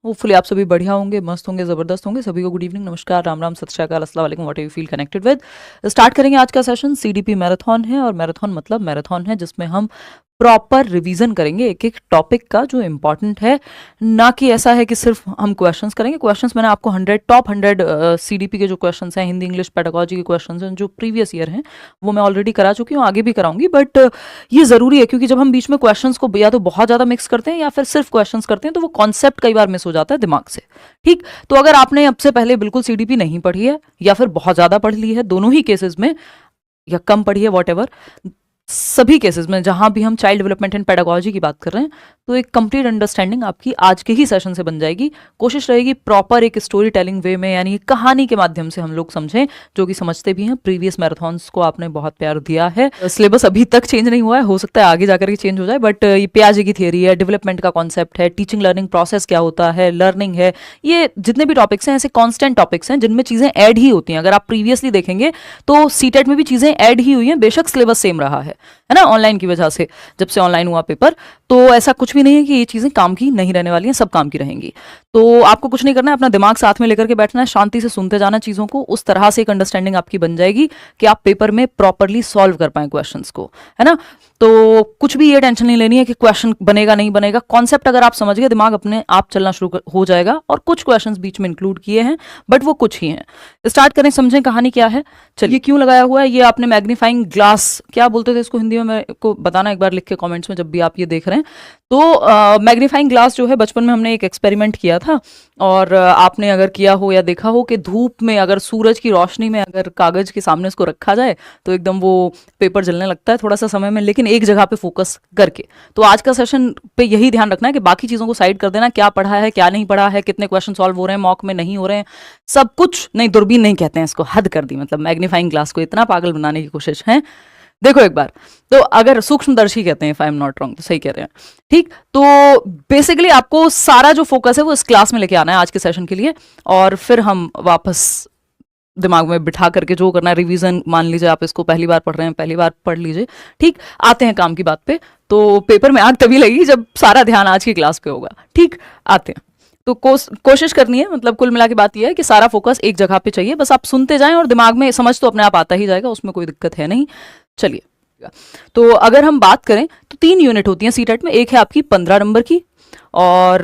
Hopefully आप सभी बढ़िया होंगे, मस्त होंगे, ज़बरदस्त होंगे। सभी को गुड इवनिंग, नमस्कार, राम राम, सत श्री अकाल, अस्सलाम वालेकुम, what you feel connected with. Start करेंगे आज का सेशन। सीडीपी मैराथन है और मैराथन मतलब मैराथन है जिसमें हम प्रॉपर रिवीजन करेंगे एक एक टॉपिक का जो इंपॉर्टेंट है। ना कि ऐसा है कि सिर्फ हम क्वेश्चंस करेंगे। क्वेश्चंस मैंने आपको 100 टॉप 100 सीडीपी के जो क्वेश्चंस हैं, हिंदी इंग्लिश पेडागोजी के क्वेश्चंस हैं जो प्रीवियस ईयर हैं, वो मैं ऑलरेडी करा चुकी हूँ, आगे भी कराऊंगी। बट ये ज़रूरी है क्योंकि जब हम बीच में क्वेश्चंस को या तो बहुत ज़्यादा मिक्स करते हैं या फिर सिर्फ क्वेश्चंस करते हैं तो वो कॉन्सेप्ट कई बार मिस हो जाता है दिमाग से। ठीक, तो अगर आपने अब से पहले बिल्कुल सीडीपी नहीं पढ़ी है या फिर बहुत ज़्यादा पढ़ ली है, दोनों ही केसेस में, या कम पढ़ी है, वॉट, सभी केसेस में जहां भी हम चाइल्ड डेवलपमेंट एंड पेडागोजी की बात कर रहे हैं, तो एक कंप्लीट अंडरस्टैंडिंग आपकी आज के ही सेशन से बन जाएगी। कोशिश रहेगी प्रॉपर एक स्टोरी टेलिंग वे में, यानी कहानी के माध्यम से हम लोग समझें, जो कि समझते भी हैं। प्रीवियस मैराथन्स को आपने बहुत प्यार दिया है। सिलेबस अभी तक चेंज नहीं हुआ है, हो सकता है आगे जाकर के चेंज हो जाए, बट ये पियाजे की थियरी है, डेवलपमेंट का कॉन्सेप्ट है, टीचिंग लर्निंग प्रोसेस क्या होता है, लर्निंग है, ये जितने भी टॉपिक्स हैं ऐसे कॉन्स्टेंट टॉपिक्स हैं जिनमें चीज़ें ऐड ही होती हैं। अगर आप प्रीवियसली देखेंगे तो सीटेट में भी चीज़ें ऐड ही हुई हैं, बेशक सिलेबस सेम रहा है ना, ऑनलाइन की वजह से, जब से ऑनलाइन हुआ पेपर। तो ऐसा कुछ भी नहीं है कि ये चीज़ें काम की नहीं रहने वाली हैं, सब काम की रहेंगी। तो आपको कुछ नहीं करना है, अपना दिमाग साथ में लेकर के बैठना है, शांति से सुनते जाना चीज़ों को। उस तरह से एक अंडरस्टैंडिंग आपकी बन जाएगी कि आप पेपर में प्रॉपरली सॉल्व कर पाएं क्वेश्चंस को, है ना। तो कुछ भी ये टेंशन नहीं लेनी है कि क्वेश्चन बनेगा नहीं बनेगा। कॉन्सेप्ट अगर आप समझ गए, दिमाग अपने आप चलना शुरू हो जाएगा। और कुछ क्वेश्चंस बीच में इंक्लूड किए हैं, बट वो कुछ ही हैं। स्टार्ट करें, समझें कहानी क्या है। चलिए, क्यों लगाया हुआ है ये आपने मैग्नीफाइंग ग्लास, क्या बोलते थे इसको हिंदी में, मेरे को बताना एक बार लिख के कमेंट्स में जब भी आप ये देख रहे हैं। तो मैग्नीफाइंग ग्लास जो है, बचपन में हमने एक एक्सपेरिमेंट किया था। और आपने अगर किया हो या देखा हो कि धूप में अगर सूरज की रोशनी में अगर कागज के सामने इसको रखा जाए तो एकदम वो पेपर जलने लगता है थोड़ा सा समय में, लेकिन एक जगह पे फोकस करके। तो आज का सेशन पे यही ध्यान रखना है कि बाकी चीज़ों को साइड कर देना, क्या पढ़ा है क्या नहीं पढ़ा है, कितने क्वेश्चन सॉल्व हो रहे हैं मॉक में, नहीं हो रहे हैं, सब कुछ नहीं। दूरबीन नहीं कहते हैं इसको, हद कर दी, मतलब मैग्नीफाइंग ग्लास को इतना पागल बनाने की कोशिश है। देखो एक बार, तो अगर सूक्ष्मदर्शी कहते हैं, if I am not wrong, तो सही कह रहे हैं। ठीक, तो बेसिकली आपको सारा जो फोकस है वो इस क्लास में लेके आना है आज के सेशन के लिए। और फिर हम वापस दिमाग में बिठा करके जो करना है, रिवीजन, मान लीजिए आप इसको पहली बार पढ़ रहे हैं, पहली बार पढ़ लीजिए। ठीक, आते हैं काम की बात पे। तो पेपर में आग तभी लगेगी जब सारा ध्यान आज की क्लास पे होगा। ठीक, आते हैं। तो कोशिश करनी है, मतलब कुल मिला के बात यह है कि सारा फोकस एक जगह पे चाहिए, बस आप सुनते जाएं और दिमाग में समझ तो अपने आप आता ही जाएगा, उसमें कोई दिक्कत है नहीं। चलिए, तो अगर हम बात करें तो 3 यूनिट होती हैं सीटेट में। एक है आपकी 15 नंबर की, और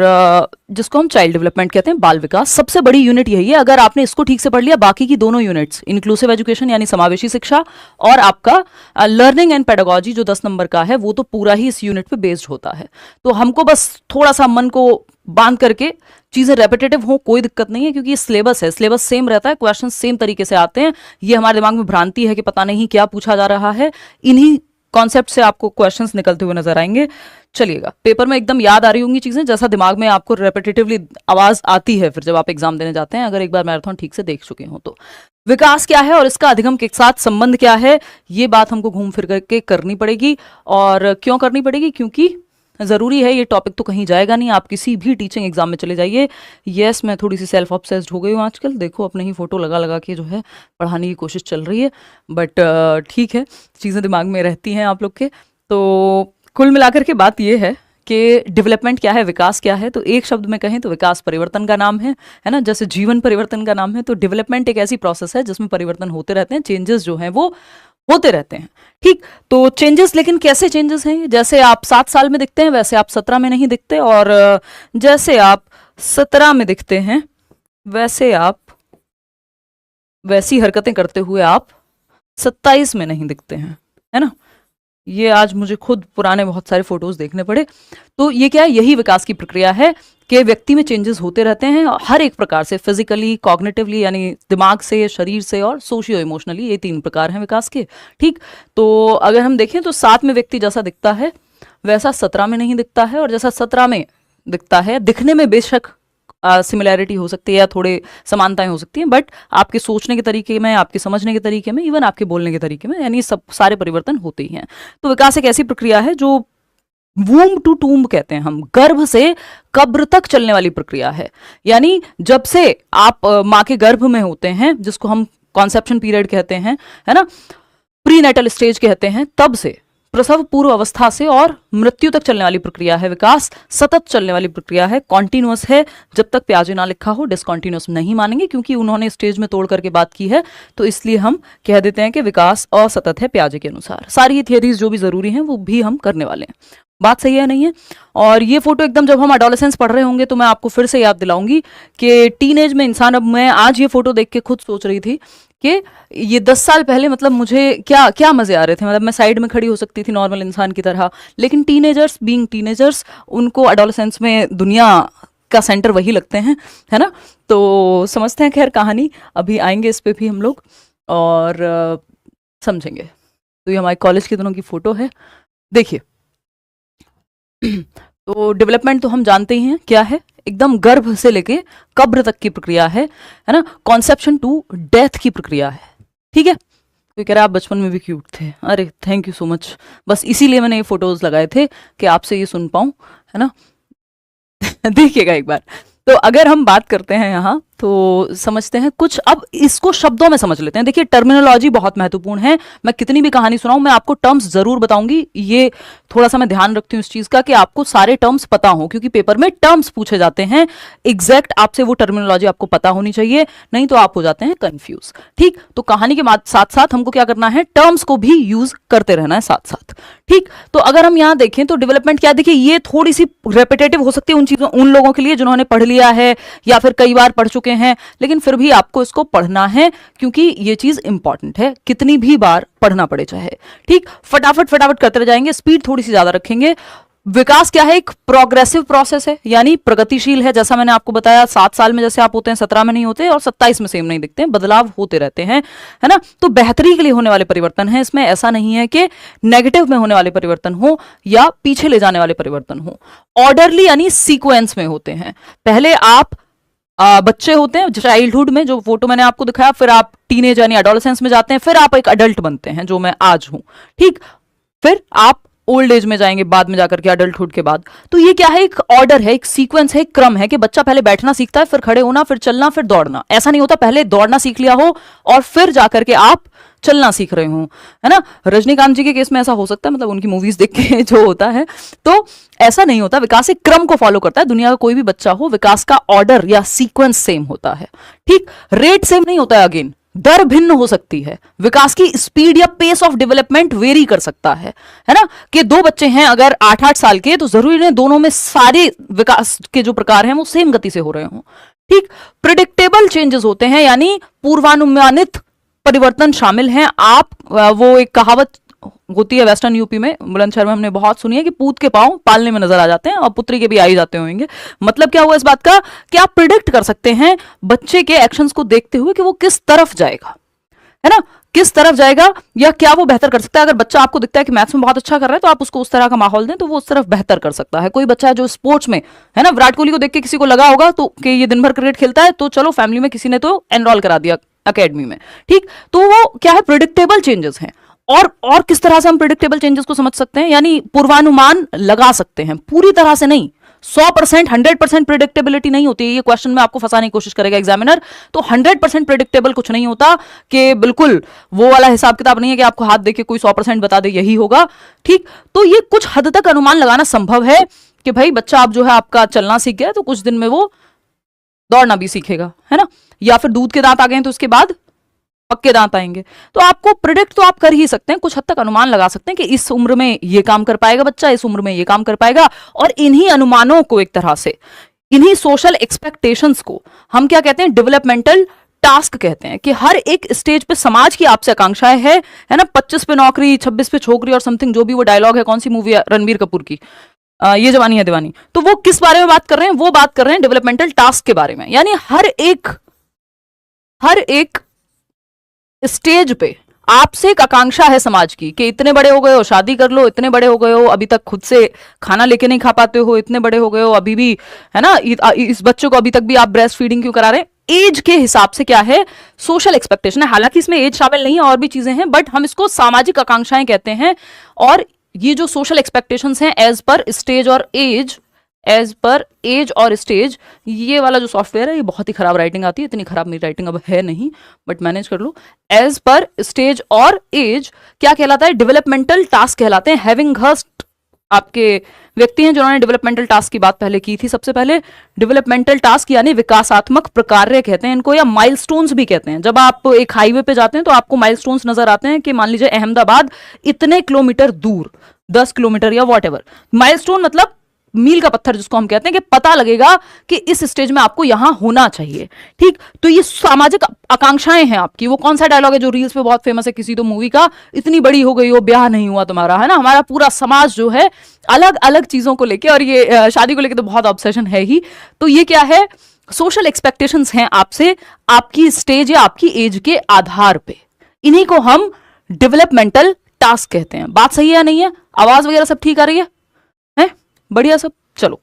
जिसको हम चाइल्ड डेवलपमेंट कहते हैं, बाल विकास। सबसे बड़ी यूनिट यही है। अगर आपने इसको ठीक से पढ़ लिया, बाकी की दोनों यूनिट्स, इंक्लूसिव एजुकेशन यानी समावेशी शिक्षा, और आपका लर्निंग एंड पेडागोजी जो 10 नंबर का है, वो तो पूरा ही इस यूनिट पे बेस्ड होता है। तो हमको बस थोड़ा सा मन को बांध करके चीज़ें रेपिटेटिव हो, कोई दिक्कत नहीं है, क्योंकि ये सिलेबस है, सिलेबस सेम रहता है, क्वेश्चन सेम तरीके से आते हैं। ये हमारे दिमाग में भ्रांति है कि पता नहीं क्या पूछा जा रहा है, इन्हीं कॉन्सेप्ट से आपको क्वेश्चंस निकलते हुए नजर आएंगे। चलिएगा, पेपर में एकदम याद आ रही होंगी चीजें, जैसा दिमाग में आपको रेपिटेटिवली आवाज आती है फिर जब आप एग्जाम देने जाते हैं, अगर एक बार मैराथन ठीक से देख चुके हो तो। विकास क्या है और इसका अधिगम के साथ संबंध क्या है, ये बात हमको घूम फिर करके करनी पड़ेगी। और क्यों करनी पड़ेगी? क्योंकि ज़रूरी है, ये टॉपिक तो कहीं जाएगा नहीं। आप किसी भी टीचिंग एग्जाम में चले जाइए। यस, मैं थोड़ी सी सेल्फ ऑब्सेस्ड हो गई हूँ आजकल, देखो अपने ही फोटो लगा लगा के जो है पढ़ाने की कोशिश चल रही है, बट ठीक है, चीज़ें दिमाग में रहती हैं आप लोग के। तो कुल मिलाकर के बात ये है कि डेवलपमेंट क्या है, विकास क्या है। तो एक शब्द में कहें तो विकास परिवर्तन का नाम है ना, जैसे जीवन परिवर्तन का नाम है। तो डेवलपमेंट एक ऐसी प्रोसेस है जिसमें परिवर्तन होते रहते हैं, चेंजेस जो हैं वो होते रहते हैं। ठीक, तो चेंजेस, लेकिन कैसे चेंजेस हैं? जैसे आप 7 साल में दिखते हैं वैसे आप 17 में नहीं दिखते, और जैसे आप 17 में दिखते हैं वैसे आप वैसी हरकतें करते हुए आप 27 में नहीं दिखते हैं, है ना। ये आज मुझे खुद पुराने बहुत सारे फोटोज देखने पड़े। तो ये क्या है? यही विकास की प्रक्रिया है कि व्यक्ति में चेंजेस होते रहते हैं हर एक प्रकार से, फिजिकली, कॉग्निटिवली यानी दिमाग से, शरीर से, और सोशियो इमोशनली, ये 3 प्रकार हैं विकास के। ठीक, तो अगर हम देखें तो 7 में व्यक्ति जैसा दिखता है वैसा 17 में नहीं दिखता है, और जैसा 17 में दिखता है, दिखने में बेशक सिमिलैरिटी हो सकती है या थोड़े समानताएं हो सकती हैं, बट आपके सोचने के तरीके में, आपके समझने के तरीके में, इवन आपके बोलने के तरीके में, यानी सब सारे परिवर्तन होते ही हैं। तो विकास एक ऐसी प्रक्रिया है जो वूम्ब टू टूम्ब कहते हैं हम, गर्भ से कब्र तक चलने वाली प्रक्रिया है। यानी जब से आप माँ के गर्भ में होते हैं, जिसको हम कॉन्सेप्शन पीरियड कहते हैं, है ना, प्रीनेटल स्टेज कहते हैं, तब से प्रसव पूर्व अवस्था से और मृत्यु तक चलने वाली प्रक्रिया है। विकास सतत चलने वाली प्रक्रिया है, कॉन्टिन्यूअस है। जब तक पियाजे ना लिखा हो डिसकॉन्टिन्यूअस नहीं मानेंगे, क्योंकि उन्होंने स्टेज में तोड़ करके बात की है, तो इसलिए हम कह देते हैं कि विकास असतत है पियाजे के अनुसार। सारी थियरीज जो भी जरूरी हैं वो भी हम करने वाले हैं। बात सही है नहीं है? और ये फोटो एकदम जब हम एडोलेसेंस पढ़ रहे होंगे तो मैं आपको फिर से याद दिलाऊंगी कि टीनेज में इंसान, अब मैं आज ये फोटो देख के खुद सोच रही थी कि ये 10 साल पहले मतलब मुझे क्या क्या मजे आ रहे थे। मतलब मैं साइड में खड़ी हो सकती थी नॉर्मल इंसान की तरह, लेकिन टीनेजर्स बीइंग टीनेजर्स, उनको एडोलेसेंस में दुनिया का सेंटर वही लगते हैं, है ना। तो समझते हैं खैर कहानी, अभी आएंगे इस पे भी हम लोग और समझेंगे। तो ये हमारे कॉलेज के दिनों की फोटो है, देखिए। तो डेवलपमेंट तो हम जानते ही हैं क्या है, एकदम गर्भ से लेके कब्र तक की प्रक्रिया है ना। कॉन्सेप्शन टू डेथ की प्रक्रिया है, ठीक है। तो कह रहा आप बचपन में भी क्यूट थे, अरे थैंक यू सो मच। बस इसीलिए मैंने ये फोटोज लगाए थे कि आपसे ये सुन पाऊं, है ना। देखिएगा एक बार। तो अगर हम बात करते हैं यहाँ तो समझते हैं कुछ, अब इसको शब्दों में समझ लेते हैं। देखिए टर्मिनोलॉजी बहुत महत्वपूर्ण है। मैं कितनी भी कहानी सुनाऊं मैं आपको टर्म्स जरूर बताऊंगी, ये थोड़ा सा मैं ध्यान रखती हूँ इस चीज का कि आपको सारे टर्म्स पता हो, क्योंकि पेपर में टर्म्स पूछे जाते हैं। एग्जैक्ट आपसे वो टर्मिनोलॉजी आपको पता होनी चाहिए, नहीं तो आप हो जाते हैं कंफ्यूज। ठीक, तो कहानी के साथ साथ हमको क्या करना है, टर्म्स को भी यूज करते रहना है साथ साथ। ठीक, तो अगर हम यहाँ देखें तो डेवलपमेंट क्या, देखिए ये थोड़ी सी रेपिटेटिव हो सकती है उन चीजों, उन लोगों के लिए जिन्होंने पढ़ लिया है या फिर कई बार पढ़ चुके हैं, लेकिन फिर भी आपको इसको पढ़ना है क्योंकि ये चीज इंपॉर्टेंट है, कितनी भी बार पढ़ना पड़े चाहे। ठीक, फटाफट फटाफट करते रह जाएंगे, स्पीड थोड़ी सी ज्यादा रखेंगे। विकास क्या है, एक प्रोग्रेसिव प्रोसेस है, यानी प्रगतिशील है। जैसा मैंने आपको बताया 7 साल में जैसे आप होते हैं 17 में नहीं होते, और 27 में सेम नहीं दिखते हैं, बदलाव होते रहते हैं, है ना। तो बेहतरी के लिए होने वाले परिवर्तन है इसमें, ऐसा नहीं है कि नेगेटिव में होने वाले परिवर्तन हो या पीछे ले जाने वाले परिवर्तन हो। ऑर्डरली यानी सीक्वेंस में होते हैं। पहले आप बच्चे होते हैं चाइल्डहुड में, जो फोटो मैंने आपको दिखाया, फिर आप टीनेज यानी एडोलेसेंस में जाते हैं, फिर आप एक अडल्ट बनते हैं जो मैं आज हूं। ठीक, फिर आप ओल्ड एज में जाएंगे बाद में जाकर के, अडल्टहुड के बाद। तो ये क्या है, एक ऑर्डर है, एक सीक्वेंस है, एक क्रम है कि बच्चा पहले बैठना सीखता है, फिर खड़े होना, फिर चलना, फिर दौड़ना। ऐसा नहीं होता पहले दौड़ना सीख लिया हो और फिर जाकर के आप चलना सीख रहे हो, है ना। रजनीकांत जी के केस में ऐसा हो सकता है, मतलब उनकी मूवीज देख के जो होता है, तो ऐसा नहीं होता। विकास एक क्रम को फॉलो करता है। दुनिया का कोई भी बच्चा हो, विकास का ऑर्डर या सीक्वेंस सेम होता है। ठीक, रेट सेम नहीं होता है, अगेन दर भिन्न हो सकती है। विकास की स्पीड या पेस ऑफ डेवलपमेंट वेरी कर सकता है ना। कि 2 बच्चे हैं अगर 8-8 साल के, तो जरूरी नहीं दोनों में सारे विकास के जो प्रकार हैं वो सेम गति से हो रहे हों। ठीक, प्रिडिक्टेबल चेंजेस होते हैं, यानी पूर्वानुमानित परिवर्तन शामिल हैं। आप वो एक कहावत होती है वेस्टर्न यूपी में, बुलंदशहर में हमने बहुत सुनी है कि पूत के पांव पालने में नजर आ जाते हैं, और पुत्री के भी आ ही जाते होंगे। मतलब क्या हुआ इस बात का कि आप प्रिडिक्ट कर सकते हैं बच्चे के एक्शंस को देखते हुए कि वो किस तरफ जाएगा, है ना, किस तरफ जाएगा या क्या वो बेहतर कर सकता है। अगर बच्चा आपको दिखता है कि मैथ्स में बहुत अच्छा कर रहा है तो आप उसको उस तरह का माहौल दें तो वो उस तरफ बेहतर कर सकता है। कोई बच्चा है जो स्पोर्ट्स में, है ना, विराट कोहली को देख के किसी को लगा होगा तो कि ये दिन भर क्रिकेट खेलता है, तो चलो फैमिली में किसी ने तो एनरोल करा दिया अकेडमी में। ठीक, तो वो क्या है, प्रिडिक्टेबल चेंजेस हैं। और किस तरह से हम प्रिडिक्टेबल चेंजेस को समझ सकते हैं, यानी पूर्वानुमान लगा सकते हैं, पूरी तरह से नहीं। 100% 100% प्रिडिक्टेबिलिटी नहीं होती है। ये क्वेश्चन में आपको फंसाने की कोशिश करेगा एग्जामिनर। तो 100% प्रिडिक्टेबल कुछ नहीं होता, कि बिल्कुल वो वाला हिसाब किताब नहीं है कि आपको हाथ देके कोई 100% बता दे यही होगा। ठीक, तो ये कुछ हद तक अनुमान लगाना संभव है कि भाई बच्चा आप जो है आपका चलना सीख गया तो कुछ दिन में वो दौड़ना भी सीखेगा, है ना। या फिर दूध के दांत आ गए तो उसके बाद पक्के दांत आएंगे। तो आपको प्रिडिक्ट तो आप कर ही सकते हैं, कुछ हद तक अनुमान लगा सकते हैं कि इस उम्र में ये काम कर पाएगा बच्चा, इस उम्र में ये काम कर पाएगा। और इन्हीं अनुमानों को, एक तरह से इन्हीं सोशल एक्सपेक्टेशंस को हम क्या कहते हैं, डेवलपमेंटल टास्क कहते हैं। कि हर एक स्टेज पे समाज की आपसे आकांक्षाएं है ना। 25 पे नौकरी, 26 पे छोकरी और समथिंग, जो भी वो डायलॉग है, कौन सी मूवी है, रणबीर कपूर की, ये जवानी है दीवानी। तो वो किस बारे में बात कर रहे हैं, वो बात कर रहे हैं डेवलपमेंटल टास्क के बारे में। यानी हर एक स्टेज पे आपसे एक आकांक्षा है समाज की कि इतने बड़े हो गए हो शादी कर लो, इतने बड़े हो गए हो अभी तक खुद से खाना लेके नहीं खा पाते हो, इतने बड़े हो गए हो अभी भी, है ना, इस बच्चे को अभी तक भी आप ब्रेस्ट फीडिंग क्यों करा रहे हैं। एज के हिसाब से क्या है, सोशल एक्सपेक्टेशन है। हालांकि इसमें एज शामिल नहीं है, और भी चीजें हैं, बट हम इसको सामाजिक आकांक्षाएं कहते हैं। और ये जो सोशल एक्सपेक्टेशंस हैं एज पर स्टेज और एज, एज पर एज और स्टेज, ये वाला जो सॉफ्टवेयर है ये बहुत ही खराब राइटिंग आती है, इतनी खराब मेरी राइटिंग अब है नहीं, बट मैनेज कर लो। एज पर स्टेज और एज क्या कहलाता है? डेवलपमेंटल टास्क कहलाते हैं। हैविंग हर्स्ट आपके व्यक्ति हैं जिन्होंने डेवलपमेंटल टास्क की बात पहले की थी। सबसे पहले डेवलपमेंटल टास्क यानी विकासात्मक प्रकार्य कहते हैं इनको, या माइलस्टोन्स भी कहते हैं। जब आप एक हाईवे पे जाते हैं तो आपको माइलस्टोन्स नजर आते हैं कि मान लीजिए अहमदाबाद इतने किलोमीटर दूर, 10 किलोमीटर या वॉट। माइलस्टोन मतलब मील का पत्थर जिसको हम कहते हैं, कि पता लगेगा कि इस स्टेज में आपको यहां होना चाहिए। ठीक, तो ये सामाजिक आकांक्षाएं हैं आपकी। वो कौन सा डायलॉग है जो रील्स पे बहुत फेमस है किसी तो मूवी का, इतनी बड़ी हो गई हो ब्याह नहीं हुआ तुम्हारा, है ना। हमारा पूरा समाज जो है अलग अलग चीजों को लेके, और ये शादी को लेके तो बहुत ऑब्सेशन है ही। तो ये क्या है? सोशल एक्सपेक्टेशंस हैं आपसे, आपकी स्टेज या आपकी एज के आधार पे। इन्हीं को हम डेवलपमेंटल टास्क कहते हैं। बात सही है या नहीं है? आवाज वगैरह सब ठीक आ रही है? बढ़िया सब। चलो,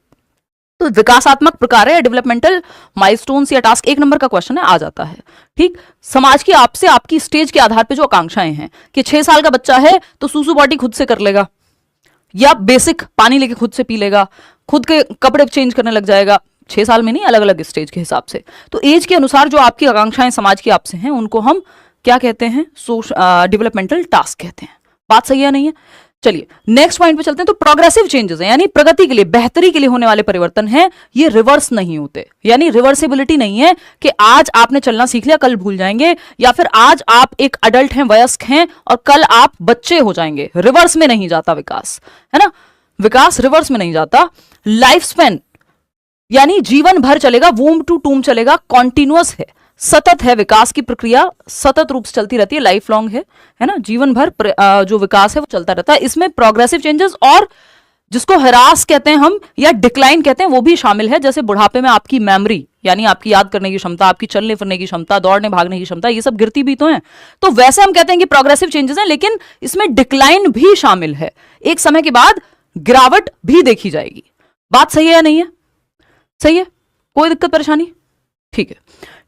तो विकासात्मक प्रकार है डेवलपमेंटल माइलस्टोन्स या टास्क, 1 नंबर का क्वेश्चन है, आ जाता है। ठीक, समाज की आपसे आपकी स्टेज के आधार पे जो आकांक्षाएं हैं, कि 6 साल का बच्चा है तो सूसू बॉडी खुद से कर लेगा, या बेसिक पानी लेके खुद से पी लेगा, खुद के कपड़े चेंज करने लग जाएगा। 6 साल में नहीं, अलग अलग स्टेज के हिसाब से। तो एज के अनुसार जो आपकी आकांक्षाएं समाज की आपसे हैं, उनको हम क्या कहते हैं? डेवलपमेंटल टास्क कहते हैं। बात सही है नहीं है? चलिए नेक्स्ट पॉइंट पे चलते हैं। तो प्रोग्रेसिव चेंजेस हैं, यानी प्रगति के लिए, बेहतरी के लिए होने वाले परिवर्तन हैं। ये रिवर्स नहीं होते, यानी रिवर्सिबिलिटी नहीं है कि आज आपने चलना सीख लिया कल भूल जाएंगे, या फिर आज आप एक अडल्ट हैं, वयस्क हैं, और कल आप बच्चे हो जाएंगे। रिवर्स में नहीं जाता विकास, है ना। विकास रिवर्स में नहीं जाता। लाइफ स्पैन यानी जीवन भर चलेगा, वूम टू टूम चलेगा, कॉन्टिन्यूअस है, सतत है। विकास की प्रक्रिया सतत रूप से चलती रहती है, लाइफ लॉन्ग है ना। जीवन भर जो विकास है वो चलता रहता है। इसमें प्रोग्रेसिव चेंजेस और जिसको हरास कहते हैं हम, या डिक्लाइन कहते हैं, वो भी शामिल है। जैसे बुढ़ापे में आपकी मेमोरी यानी आपकी याद करने की क्षमता, आपकी चलने फिरने की क्षमता, दौड़ने भागने की क्षमता, ये सब गिरती भी तो है। तो वैसे हम कहते हैं कि प्रोग्रेसिव चेंजेस हैं, लेकिन इसमें डिक्लाइन भी शामिल है। एक समय के बाद गिरावट भी देखी जाएगी। बात सही है या नहीं है? सही है, कोई दिक्कत परेशानी? ठीक है।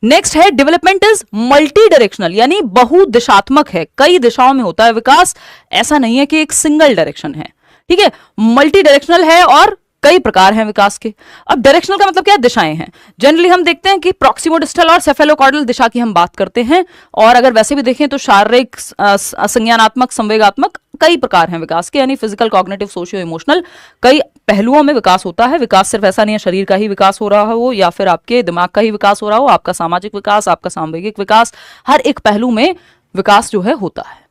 नेक्स्ट है डेवलपमेंट इज मल्टी डायरेक्शनल, यानी बहुदिशात्मक है, कई दिशाओं में होता है विकास। ऐसा नहीं है कि एक सिंगल डायरेक्शन है। ठीक है, मल्टी डायरेक्शनल है और कई प्रकार हैं विकास के। अब डायरेक्शनल का मतलब क्या है? दिशाएं हैं। जनरली हम देखते हैं कि प्रॉक्सिमोडिस्टल और सेफेलोकॉर्डल दिशा की हम बात करते हैं, और अगर वैसे भी देखें तो शारीरिक, संज्ञानात्मक, संवेगात्मक, कई प्रकार हैं विकास के, यानी फिजिकल, कॉग्निटिव, सोशियो इमोशनल, कई पहलुओं में विकास होता है। विकास सिर्फ ऐसा नहीं है शरीर का ही विकास हो रहा हो, या फिर आपके दिमाग का ही विकास हो रहा हो, आपका सामाजिक विकास, आपका सांवेगिक विकास, हर एक पहलू में विकास जो है होता है।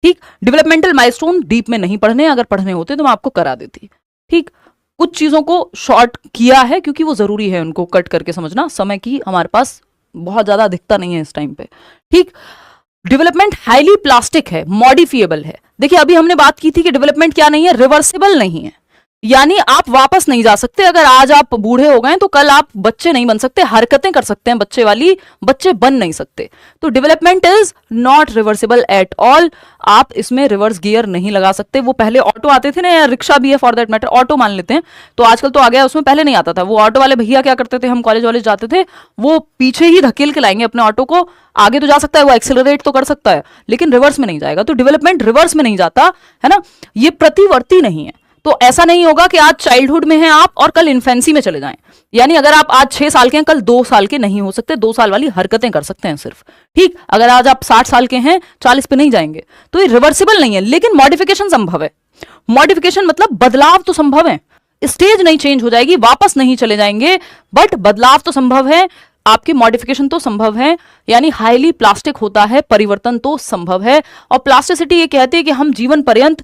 ठीक, डेवलपमेंटल माइलस्टोन डीप में नहीं पढ़ने, अगर पढ़ने होते तो मैं आपको करा देती। ठीक, कुछ चीजों को शॉर्ट किया है क्योंकि वो जरूरी है उनको कट करके समझना, समय की हमारे पास बहुत ज्यादा अधिकता नहीं है इस टाइम पे। ठीक, डेवलपमेंट हाईली प्लास्टिक है, मॉडिफिएबल है। देखिए अभी हमने बात की थी कि डेवलपमेंट क्या नहीं है? रिवर्सिबल नहीं है, यानी आप वापस नहीं जा सकते। अगर आज आप बूढ़े हो गए तो कल आप बच्चे नहीं बन सकते, हरकतें कर सकते हैं बच्चे वाली, बच्चे बन नहीं सकते। तो development is not reversible at all. आप इसमें रिवर्स गियर नहीं लगा सकते। वो पहले ऑटो आते थे ना, या रिक्शा भी है फॉर दैट मैटर, ऑटो मान लेते हैं, तो आजकल तो आ गया, उसमें पहले नहीं आता था। वो ऑटो वाले भैया क्या करते थे, हम कॉलेज वाले जाते थे, वो पीछे ही धकेल के लाएंगे अपने ऑटो को, आगे तो जा सकता है, वो एक्सेलरेट तो कर सकता है, लेकिन रिवर्स में नहीं जाएगा। तो डेवलपमेंट रिवर्स में नहीं जाता, है ना। ये प्रतिवर्ती नहीं है। तो ऐसा नहीं होगा कि आज चाइल्डहुड में हैं आप और कल इन्फेंसी में चले जाएं, यानी अगर आप आज 6 साल के हैं कल 2 साल के नहीं हो सकते। 2 साल वाली हरकतें कर सकते हैं सिर्फ। ठीक, अगर आज आप 60 साल के हैं 40 पे नहीं जाएंगे, तो ये रिवर्सिबल नहीं है, लेकिन मॉडिफिकेशन संभव है। मॉडिफिकेशन मतलब बदलाव तो संभव है, स्टेज नहीं चेंज हो जाएगी, वापस नहीं चले जाएंगे, बट बदलाव तो संभव है, आपके मॉडिफिकेशन तो संभव है, यानी हाईली प्लास्टिक होता है, परिवर्तन तो संभव है। और प्लास्टिसिटी ये कहती है कि हम जीवन पर्यंत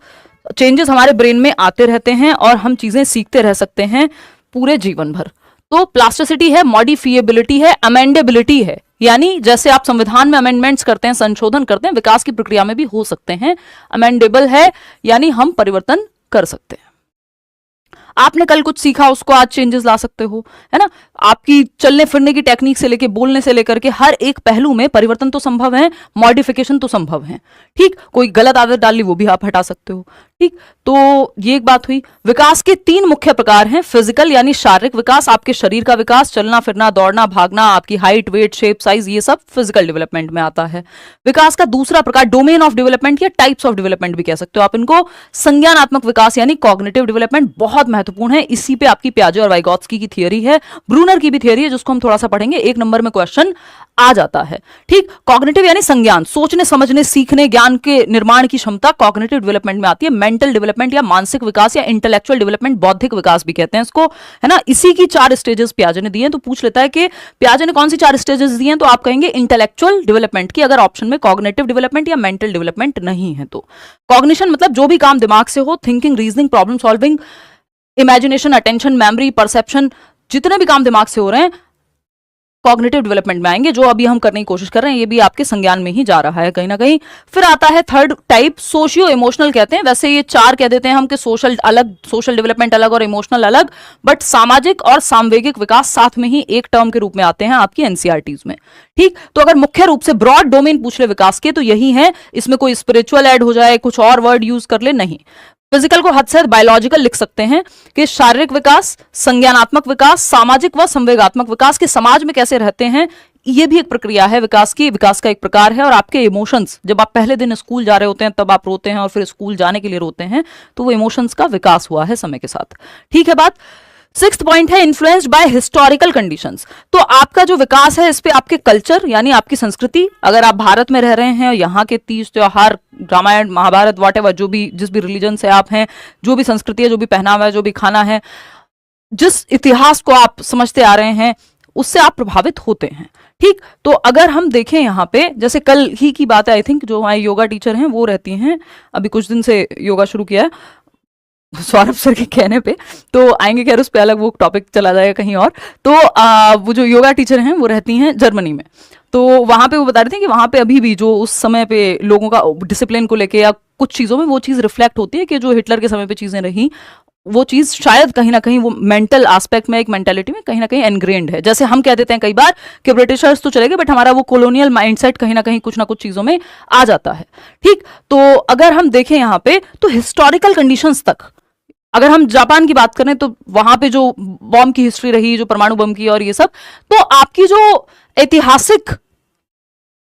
चेंजेस हमारे ब्रेन में आते रहते हैं और हम चीजें सीखते रह सकते हैं पूरे जीवन भर। तो प्लास्टिसिटी है, मॉडिफिएबिलिटी है, अमेंडेबिलिटी है, यानी जैसे आप संविधान में अमेंडमेंट्स करते हैं, संशोधन करते हैं, विकास की प्रक्रिया में भी हो सकते हैं। अमेंडेबल है यानी हम परिवर्तन कर सकते हैं। आपने कल कुछ सीखा उसको आज चेंजेस ला सकते हो, है ना। आपकी चलने फिरने की टेक्निक से लेके बोलने से लेकर के हर एक पहलू में परिवर्तन तो संभव है, मॉडिफिकेशन तो संभव है। ठीक, कोई गलत आदत डाल ली वो भी आप हटा सकते हो। ठीक, तो ये एक बात हुई। विकास के 3 मुख्य प्रकार हैं। फिजिकल यानी शारीरिक विकास, आपके शरीर का विकास, चलना फिरना, दौड़ना भागना, आपकी हाइट वेट शेप साइज, ये सब फिजिकल डेवलपमेंट में आता है। विकास का दूसरा प्रकार डोमेन ऑफ डेवलपमेंट या टाइप्स ऑफ डेवलपमेंट भी कह सकते हो आप इनको। संज्ञानात्मक विकास यानी कॉग्निटिव डेवलपमेंट, बहुत महत्वपूर्ण है। इसी पे आपकी पियाजे और वाइगोत्स्की की थियरी है, ब्रूनर की भी थियरी है, जिसको हम थोड़ा सा पढ़ेंगे, 1 नंबर में क्वेश्चन आ जाता है। ठीक, कॉग्निटिव यानी संज्ञान, सोचने समझने सीखने ज्ञान के निर्माण की क्षमता कॉग्निटिव डेवलपमेंट में आती है। मेंटल डेवलपमेंट या मानसिक विकास या इंटेलेक्चुअल डेवलपमेंट, बौद्धिक विकास भी कहते हैं इसको, है ना। इसी की 4 स्टेजेस पियाजे ने दिए हैं। तो पूछ लेता है कि पियाजे ने कौन सी 4 स्टेजेस दिए हैं, तो आप कहेंगे इंटेलेक्चुअल डेवलपमेंट की, अगर ऑप्शन में कॉग्निटिव डेवलपमेंट या मेंटल डेवलपमेंट नहीं है तो। कॉग्निशन मतलब जो भी काम दिमाग से हो, thinking, reasoning, problem solving, imagination, attention, memory, perception, जितने भी काम दिमाग से हो रहे हैं कॉग्निटिव डेवलपमेंट में आएंगे। जो अभी हम करने की कोशिश कर रहे हैं ये भी आपके संज्ञान में ही जा रहा है कहीं ना कहीं। फिर आता है थर्ड टाइप, सोशियो इमोशनल कहते हैं। वैसे ये 4 कह देते हैं हम कि सोशल अलग, सोशल डेवलपमेंट अलग और इमोशनल अलग, बट सामाजिक और सामवेगिक विकास साथ में ही एक टर्म के रूप में आते हैं आपकी एनसीईआरटीज में। ठीक, तो अगर मुख्य रूप से ब्रॉड डोमेन पूछ ले विकास के तो यही है, इसमें कोई स्पिरिचुअल ऐड हो जाए, कुछ और वर्ड यूज कर ले, नहीं। फिजिकल को हद से हद बायोलॉजिकल लिख सकते हैं कि शारीरिक विकास, संज्ञानात्मक विकास, सामाजिक व संवेगात्मक विकास, के समाज में कैसे रहते हैं, ये भी एक प्रक्रिया है विकास की, विकास का एक प्रकार है। और आपके इमोशंस, जब आप पहले दिन स्कूल जा रहे होते हैं तब आप रोते हैं और फिर स्कूल जाने के लिए रोते हैं, तो वो इमोशंस का विकास हुआ है समय के साथ। ठीक है बात। 6th पॉइंट है इन्फ्लुएंस्ड बाय हिस्टोरिकल कंडीशंस। तो आपका जो विकास है इस पे आपके कल्चर यानी आपकी संस्कृति, अगर आप भारत में रह रहे हैं, यहाँ के तीज त्योहार, रामायण महाभारत, वॉटेवर, जो भी जिस भी रिलीजन से आप हैं, जो भी संस्कृति है, जो भी पहनावा है, जो भी खाना है, जिस इतिहास को आप समझते आ रहे हैं, उससे आप प्रभावित होते हैं। ठीक, तो अगर हम देखें यहाँ पे, जैसे कल ही की बात है, आई थिंक जो हमारे योगा टीचर हैं वो रहती हैं, अभी कुछ दिन से योगा शुरू किया है सौरभ सर के कहने पे, तो आएंगे, खैर उस पे अलग वो टॉपिक चला जाएगा कहीं और। तो वो जो योगा टीचर हैं वो रहती हैं जर्मनी में। तो वहां पे वो बता रहे थे कि वहां पे अभी भी जो उस समय पे लोगों का डिसिप्लिन को लेके या कुछ चीज़ों में वो चीज़ रिफ्लेक्ट होती है कि जो हिटलर के समय पे चीज़ें रही, वो चीज़ शायद कहीं ना कहीं वो मेंटल एस्पेक्ट में, एक मेंटेलिटी में कहीं ना कहीं एनग्रेन्ड है। जैसे हम कह देते हैं कई बार कि ब्रिटिशर्स तो चले गए, बट हमारा वो कॉलोनियल माइंडसेट कहीं ना कुछ चीज़ों में आ जाता है। ठीक, तो अगर हम देखें यहाँ पे तो हिस्टोरिकल कंडीशंस तक, अगर हम जापान की बात करें तो वहां पे जो बॉम्ब की हिस्ट्री रही, जो परमाणु बम की और ये सब, तो आपकी जो ऐतिहासिक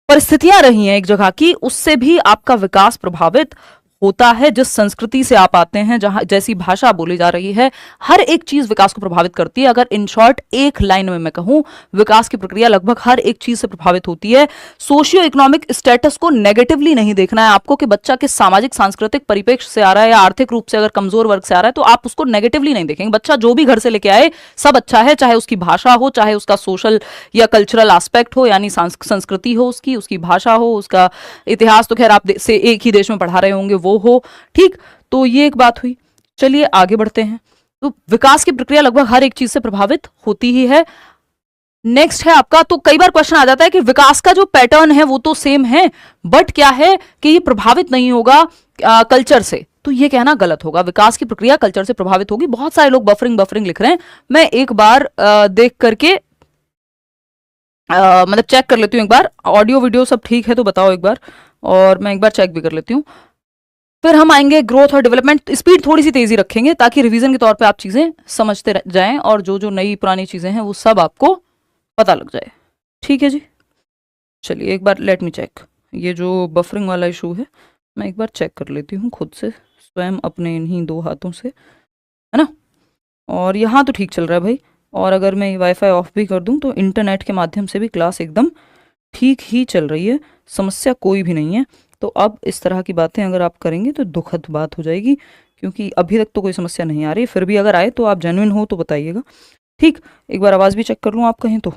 परिस्थितियां रही हैं एक जगह की, उससे भी आपका विकास प्रभावित होता है। जिस संस्कृति से आप आते हैं, जहां जैसी भाषा बोली जा रही है, हर एक चीज विकास को प्रभावित करती है। अगर इन शॉर्ट एक लाइन में मैं कहूं, विकास की प्रक्रिया लगभग हर एक चीज से प्रभावित होती है। सोशियो इकोनॉमिक स्टेटस को नेगेटिवली नहीं देखना है आपको कि बच्चा किस सामाजिक सांस्कृतिक परिप्रेक्ष्य से आ रहा है या आर्थिक रूप से अगर कमजोर वर्ग से आ रहा है, तो आप उसको नेगेटिवली नहीं देखेंगे। बच्चा जो भी घर से लेके आए सब अच्छा है, चाहे उसकी भाषा हो, चाहे उसका सोशल या कल्चरल एस्पेक्ट हो, यानी संस्कृति हो, उसकी भाषा हो, उसका इतिहास तो खैर आप से एक ही देश में पढ़ा रहे होंगे वो हो। ठीक, तो ये एक बात हुई। चलिए आगे बढ़ते हैं। तो विकास की प्रक्रिया लगभग हर एक चीज से प्रभावित होती ही है। नेक्स्ट है आपका, तो कई बार क्वेश्चन आ जाता है कि विकास का जो पैटर्न है वो तो सेम है, बट क्या है कि ये प्रभावित नहीं होगा कल्चर से। तो ये कहना गलत होगा, विकास की प्रक्रिया कल्चर से प्रभावित होगी। बहुत सारे लोग बफरिंग लिख रहे हैं। मैं एक बार देख करके मतलब चेक कर लेती हूँ एक बार, ऑडियो वीडियो सब ठीक है तो बताओ एक बार, और मैं एक बार चेक भी कर लेती हूँ। फिर हम आएंगे ग्रोथ और डेवलपमेंट। स्पीड थोड़ी सी तेजी रखेंगे ताकि रिवीजन के तौर पे आप चीजें समझते जाएं और जो जो नई पुरानी चीजें हैं वो सब आपको पता लग जाए। ठीक है जी, चलिए एक बार लेट मी चेक। ये जो बफरिंग वाला इशू है मैं एक बार चेक कर लेती हूँ खुद से, स्वयं अपने इन्हीं 2 हाथों से, है ना। और यहाँ तो ठीक चल रहा है भाई, और अगर मैं वाईफाई ऑफ भी कर दूँ तो इंटरनेट के माध्यम से भी क्लास एकदम ठीक ही चल रही है, समस्या कोई भी नहीं है। तो अब इस तरह की बातें अगर आप करेंगे तो दुखद बात हो जाएगी, क्योंकि अभी तक तो कोई समस्या नहीं आ रही। फिर भी अगर आए तो आप जेन्युइन हो तो बताइएगा। ठीक, एक बार आवाज़ भी चेक कर लूँ आप कहें तो।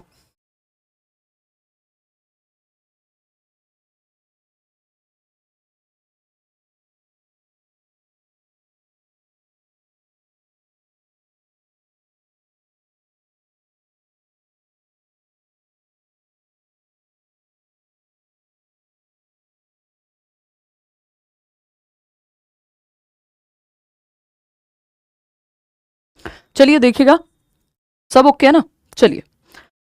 चलिए देखिएगा, सब ओके है ना। चलिए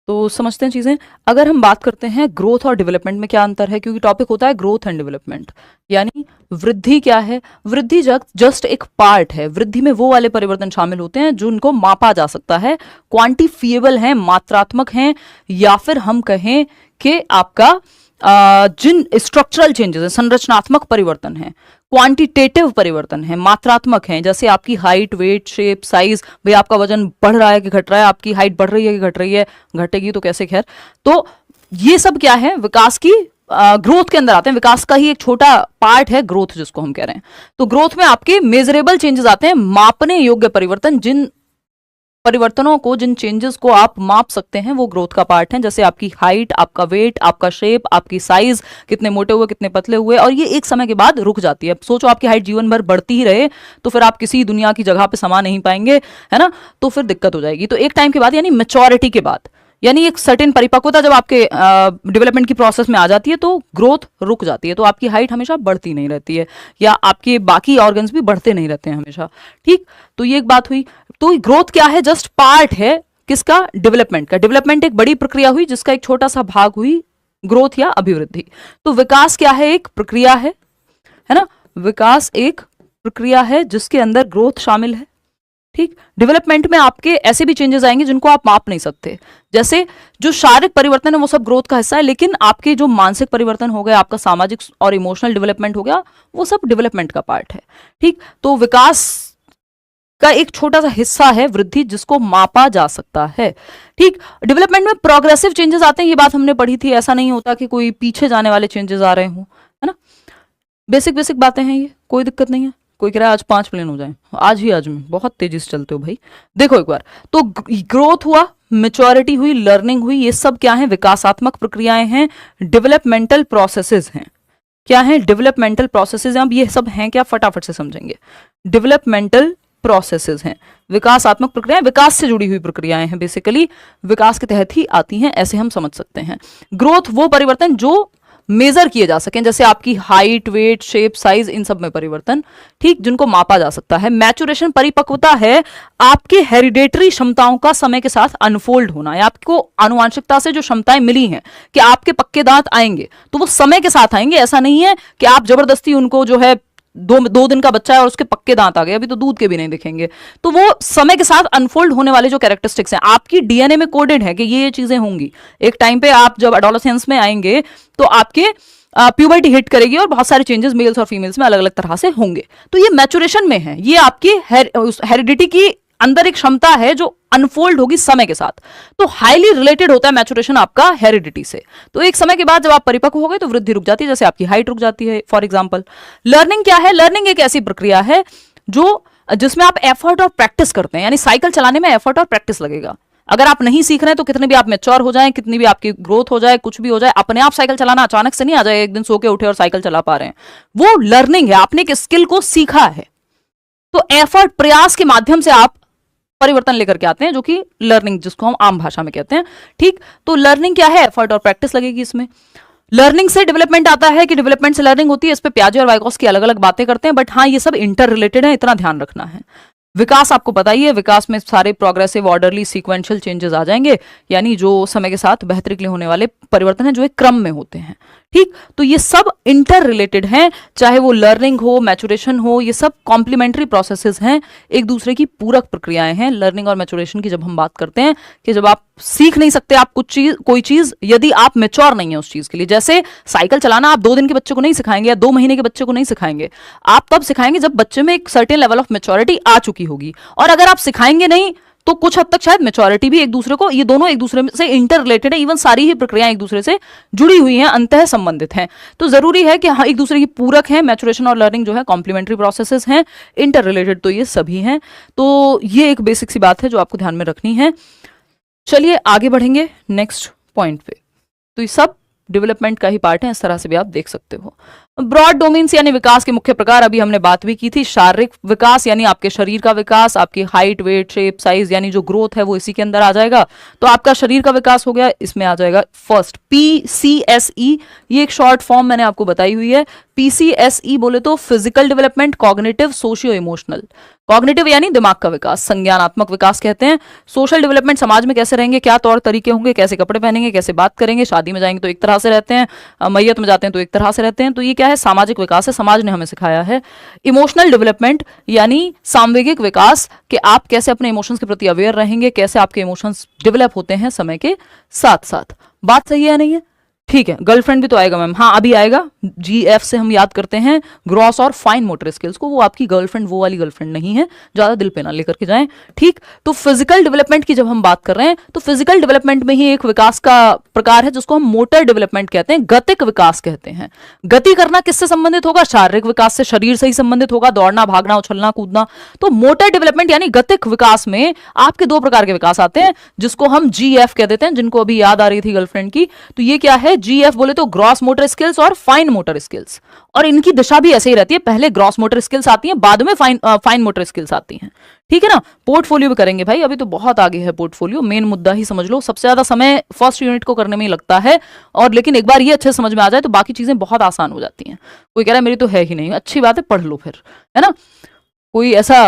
तो समझते हैं चीजें। अगर हम बात करते हैं ग्रोथ और डेवलपमेंट में क्या अंतर है, क्योंकि टॉपिक होता है ग्रोथ एंड डेवलपमेंट, यानी वृद्धि क्या है। वृद्धि जस्ट एक पार्ट है। वृद्धि में वो वाले परिवर्तन शामिल होते हैं जो उनको मापा जा सकता है, क्वांटिफिएबल है, मात्रात्मक हैं, या फिर हम कहें कि आपका जिन स्ट्रक्चरल चेंजेस है, संरचनात्मक परिवर्तन है, क्वांटिटेटिव परिवर्तन है, मात्रात्मक है, जैसे आपकी हाइट, वेट, शेप, साइज, भाई आपका वजन बढ़ रहा है कि घट रहा है, आपकी हाइट बढ़ रही है कि घट रही है, घटेगी तो कैसे, खैर। तो ये सब क्या है, विकास की ग्रोथ के अंदर आते हैं। विकास का ही एक छोटा पार्ट है ग्रोथ, जिसको हम कह रहे हैं। तो ग्रोथ में आपके मेजरेबल चेंजेस आते हैं, मापने योग्य परिवर्तन। जिन परिवर्तनों को, जिन चेंजेस को आप माप सकते हैं, वो ग्रोथ का पार्ट है। जैसे आपकी हाइट, आपका वेट, आपका शेप, आपकी साइज, कितने मोटे हुए, कितने पतले हुए, और ये एक समय के बाद रुक जाती है। सोचो आपकी हाइट जीवन भर बढ़ती ही रहे तो फिर आप किसी दुनिया की जगह पे समा नहीं पाएंगे, है ना, तो फिर दिक्कत हो जाएगी। तो एक टाइम के बाद, यानी मैच्योरिटी के बाद, यानी एक सर्टेन परिपक्वता जब आपके डेवलपमेंट की प्रोसेस में आ जाती है तो ग्रोथ रुक जाती है। तो आपकी हाइट हमेशा बढ़ती नहीं रहती है, या आपके बाकी ऑर्गन्स भी बढ़ते नहीं रहते हैं हमेशा, ठीक। तो ये एक बात हुई। तो ग्रोथ क्या है, जस्ट पार्ट है किसका, डेवलपमेंट का। डेवलपमेंट एक बड़ी प्रक्रिया हुई जिसका एक छोटा सा भाग हुई ग्रोथ या अभिवृद्धि। तो विकास क्या है, एक प्रक्रिया है ना। विकास एक प्रक्रिया है जिसके अंदर ग्रोथ शामिल है, ठीक। डेवलपमेंट में आपके ऐसे भी चेंजेस आएंगे जिनको आप माप नहीं सकते। जैसे जो शारीरिक परिवर्तन है वो सब ग्रोथ का हिस्सा है, लेकिन आपके जो मानसिक परिवर्तन हो गया, आपका सामाजिक और इमोशनल डेवलपमेंट हो गया, वो सब डेवलपमेंट का पार्ट है, ठीक। तो विकास का एक छोटा सा हिस्सा है वृद्धि, जिसको मापा जा सकता है, ठीक। डेवलपमेंट में प्रोग्रेसिव चेंजेस आते हैं, ये बात हमने पढ़ी थी। ऐसा नहीं होता कि कोई पीछे जाने वाले चेंजेस आ रहे हों, है ना। बेसिक बेसिक बातें हैं ये, कोई दिक्कत नहीं है। कोई कह रहा है आज 5 प्लेन हो जाए, आज ही, आज में बहुत तेजी से चलते हो भाई। देखो एक बार, तो ग्रोथ हुआ, मैच्योरिटी हुई, लर्निंग हुई, ये सब क्या है, विकासात्मक प्रक्रियाएं हैं, डेवलपमेंटल प्रोसेसेस हैं। क्या है, डेवलपमेंटल प्रोसेसेस। अब ये सब हैं क्या, फटाफट से समझेंगे। डेवलपमेंटल प्रोसेसेस हैं, विकासात्मक प्रक्रियाएं, विकास से जुड़ी हुई प्रक्रियाएं हैं, बेसिकली विकास के तहत ही आती हैं, ऐसे हम समझ सकते हैं। ग्रोथ वो परिवर्तन जो मेजर किए जा सकें, जैसे आपकी हाइट, वेट, शेप, साइज, इन सब में परिवर्तन, ठीक, जिनको मापा जा सकता है। मैचुरेशन परिपक्वता है आपके हेरिडेटरी क्षमताओं का समय के साथ अनफोल्ड होना, या आपको आनुवांशिकता से जो क्षमताएं मिली हैं कि आपके पक्के दांत आएंगे, तो वो समय के साथ आएंगे। ऐसा नहीं है कि आप जबरदस्ती उनको जो है, दो दिन का बच्चा है और उसके पक्के दांत आ गए, अभी तो दूध के भी नहीं दिखेंगे। तो वो समय के साथ अनफोल्ड होने वाले जो कैरेक्टरिस्टिक्स हैं, आपकी डीएनए में कोडेड है कि ये चीजें होंगी। एक टाइम पे आप जब एडोलेसेंस में आएंगे तो आपके प्यूबर्टी हिट करेगी और बहुत सारे चेंजेस मेल्स और फीमेल्स में अलग अलग तरह से होंगे। तो ये मैचुरेशन में है, ये आपकी हेरिडिटी की अंदर एक क्षमता है जो अनफोल्ड होगी समय के साथ। तो हाईली रिलेटेड होता है मैचुरेशन आपका हेरिडिटी से। तो एक समय के बाद जब आप परिपक्व हो गए तो वृद्धि रुक जाती है, जैसे आपकी हाइट रुक जाती है फॉर एग्जांपल। लर्निंग क्या है, लर्निंग एक ऐसी प्रक्रिया है जो जिसमें आप एफर्ट और प्रैक्टिस करते हैं, यानी साइकिल चलाने में एफर्ट और प्रैक्टिस लगेगा। अगर आप नहीं सीख रहे हैं तो कितने भी आप मैच्योर हो जाएं, कितनी भी आपकी ग्रोथ हो जाए, कुछ भी हो जाए, अपने आप साइकिल चलाना अचानक से नहीं आ जाए, एक दिन सो के उठे और साइकिल चला पा रहे हैं, वो लर्निंग है, आपने एक स्किल को सीखा है। तो एफर्ट, प्रयास के माध्यम से आप परिवर्तन लेकर के आते हैं, जो कि लर्निंग, जिसको हम आम भाषा में कहते हैं, ठीक। तो लर्निंग क्या है, एफर्ट और प्रैक्टिस लगेगी इसमें। लर्निंग से डेवलपमेंट आता है कि डेवलपमेंट से लर्निंग होती है, इस पे पियाजे और वाइगॉत्स्की अलग अलग बातें करते हैं, बट हाँ ये सब इंटर रिलेटेड है, इतना ध्यान रखना है। विकास आपको पता ही है, विकास में सारे प्रोग्रेसिव, ऑर्डरली, सीक्वेंशियल चेंजेस आ जाएंगे, यानी जो समय के साथ बेहतरी के लिए होने वाले परिवर्तन हैं जो एक क्रम में होते हैं, ठीक। तो ये सब इंटर रिलेटेड हैं, चाहे वो लर्निंग हो, मैचुरेशन हो, ये सब कॉम्प्लीमेंट्री प्रोसेसेस हैं, एक दूसरे की पूरक प्रक्रियाएं हैं। लर्निंग और मैचुरेशन की जब हम बात करते हैं कि जब आप सीख नहीं सकते आप कोई चीज यदि आप मैच्योर नहीं है उस चीज के लिए, जैसे साइकिल चलाना आप 2 दिन के बच्चे को नहीं सिखाएंगे या 2 महीने के बच्चे को नहीं सिखाएंगे, आप तब सिखाएंगे जब बच्चे में एक सर्टेन लेवल ऑफ मैच्योरिटी आ चुकी होगी। और अगर आप सिखाएंगे नहीं तो कुछ हद तक शायद मैच्योरिटी भी एक दूसरे को, ये दोनों एक दूसरे से इंटर रिलेटेड है, इवन सारी ही प्रक्रियाएं एक दूसरे से जुड़ी हुई हैं, अंतः संबंधित हैं। तो जरूरी है कि हाँ एक दूसरे की पूरक है, मैचुरेशन और लर्निंग जो है कॉम्प्लीमेंट्री प्रोसेसेस हैं, इंटर रिलेटेड तो ये सभी हैं। तो ये एक बेसिक सी बात है जो आपको ध्यान में रखनी है। चलिए आगे बढ़ेंगे नेक्स्ट पॉइंट पे। तो ये सब डेवलपमेंट का ही पार्ट है, इस तरह से भी आप देख सकते हो। ब्रॉड डोमेन्स यानी विकास के मुख्य प्रकार, अभी हमने बात भी की थी। शारीरिक विकास यानी आपके शरीर का विकास, आपकी हाइट, वेट, शेप, साइज, यानी जो ग्रोथ है वो इसी के अंदर आ जाएगा। तो आपका शरीर का विकास हो गया, इसमें आ जाएगा फर्स्ट PCSE, ये एक शॉर्ट फॉर्म मैंने आपको बताई हुई है, PCSE बोले तो physical development, cognitive, socio emotional. Cognitive यानी दिमाग का विकास, संज्ञानात्मक विकास कहते हैं। सोशल डेवलपमेंट, समाज में कैसे रहेंगे, क्या तौर तरीके होंगे, कैसे कपड़े पहनेंगे, कैसे बात करेंगे, शादी में जाएंगे तो एक तरह से रहते हैं, मैयत में जाते हैं तो एक तरह से रहते हैं, तो ये क्या है, सामाजिक विकास है, समाज ने हमें सिखाया है। इमोशनल डेवलपमेंट यानी सामवेगिक विकास, कि आप कैसे अपने इमोशंस के प्रति अवेयर रहेंगे, कैसे आपके इमोशंस डेवलप होते हैं समय के साथ साथ। बात सही है या नहीं है? ठीक है, गर्लफ्रेंड भी तो आएगा मैम, हाँ अभी आएगा। GF से हम याद करते हैं ग्रॉस और फाइन मोटर स्किल्स को, वो आपकी गर्लफ्रेंड वो वाली गर्लफ्रेंड नहीं है, ज्यादा दिल पे ना लेकर के जाएं। ठीक, तो फिजिकल डेवलपमेंट की जब हम बात कर रहे हैं तो फिजिकल डेवलपमेंट में ही एक विकास का प्रकार है जिसको हम मोटर डेवलपमेंट कहते हैं, गतिक विकास कहते हैं। गति करना किससे संबंधित होगा? शारीरिक विकास से, शरीर से ही संबंधित होगा, दौड़ना, भागना, उछलना, कूदना। तो मोटर डेवलपमेंट यानी गतिक विकास में आपके दो प्रकार के विकास आते हैं जिसको हम GF कह देते हैं, जिनको अभी याद आ रही थी गर्लफ्रेंड की। तो ये क्या है? GF बोले तो ग्रॉस मोटर स्किल्स और फाइन मोटर स्किल्स, और इनकी दिशा भी ऐसे ही रहती है, पहले ग्रॉस मोटर स्किल्स आती हैं, बाद में फाइन मोटर स्किल्स आती हैं। ठीक है ना? पोर्टफोलियो भी करेंगे भाई, अभी तो बहुत आगे है पोर्टफोलियो, मेन मुद्दा ही समझ लो। सबसे ज्यादा समय फर्स्ट यूनिट को करने में ही लगता है, और लेकिन एक बार ये अच्छे समझ में आ जाए तो बाकी चीजें बहुत आसान हो जाती हैं। कोई कह रहा है मेरी तो है ही नहीं, अच्छी बात है, पढ़ लो फिर, है ना? कोई ऐसा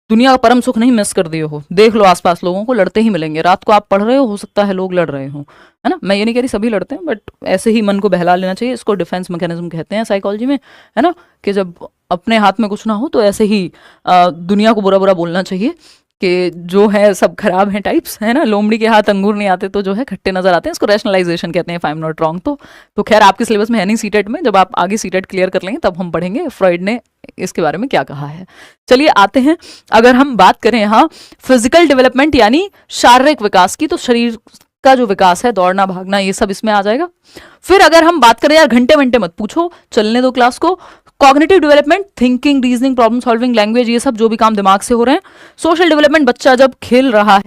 दुनिया का परम सुख नहीं मिस कर दिए हो, देख लो आसपास लोगों को, लड़ते ही मिलेंगे। रात को आप पढ़ रहे हो सकता है लोग लड़ रहे हो, है ना? मैं ये नहीं कह रही सभी लड़ते हैं, बट ऐसे ही मन को बहला लेना चाहिए, इसको डिफेंस मैकेनिज्म कहते हैं साइकोलॉजी में, है ना? कि जब अपने हाथ में कुछ ना हो तो ऐसे ही दुनिया को बुरा बुरा बोलना चाहिए कि जो है सब खराब है टाइप्स, है ना? लोमड़ी के हाथ अंगूर नहीं आते तो जो है खट्टे नजर आते हैं, इसको रैशनलाइजेशन कहते हैं, if I am not wrong. तो खैर आपके सिलेबस में है नहीं सीटेट में, जब आप आगे सीटेट क्लियर कर लेंगे तब हम पढ़ेंगे फ्रॉइड ने इसके बारे में क्या कहा है। चलिए आते हैं, अगर हम बात करें यहाँ फिजिकल डेवलपमेंट यानी शारीरिक विकास की, तो शरीर का जो विकास है, दौड़ना, भागना, ये सब इसमें आ जाएगा। फिर अगर हम बात करें, यार घंटे घंटे मत पूछो, चलने दो क्लास को, cognitive development, thinking, reasoning, problem solving, language, ये सब जो भी काम दिमाग से हो रहे हैं। सोशल डेवलपमेंट, बच्चा जब खेल रहा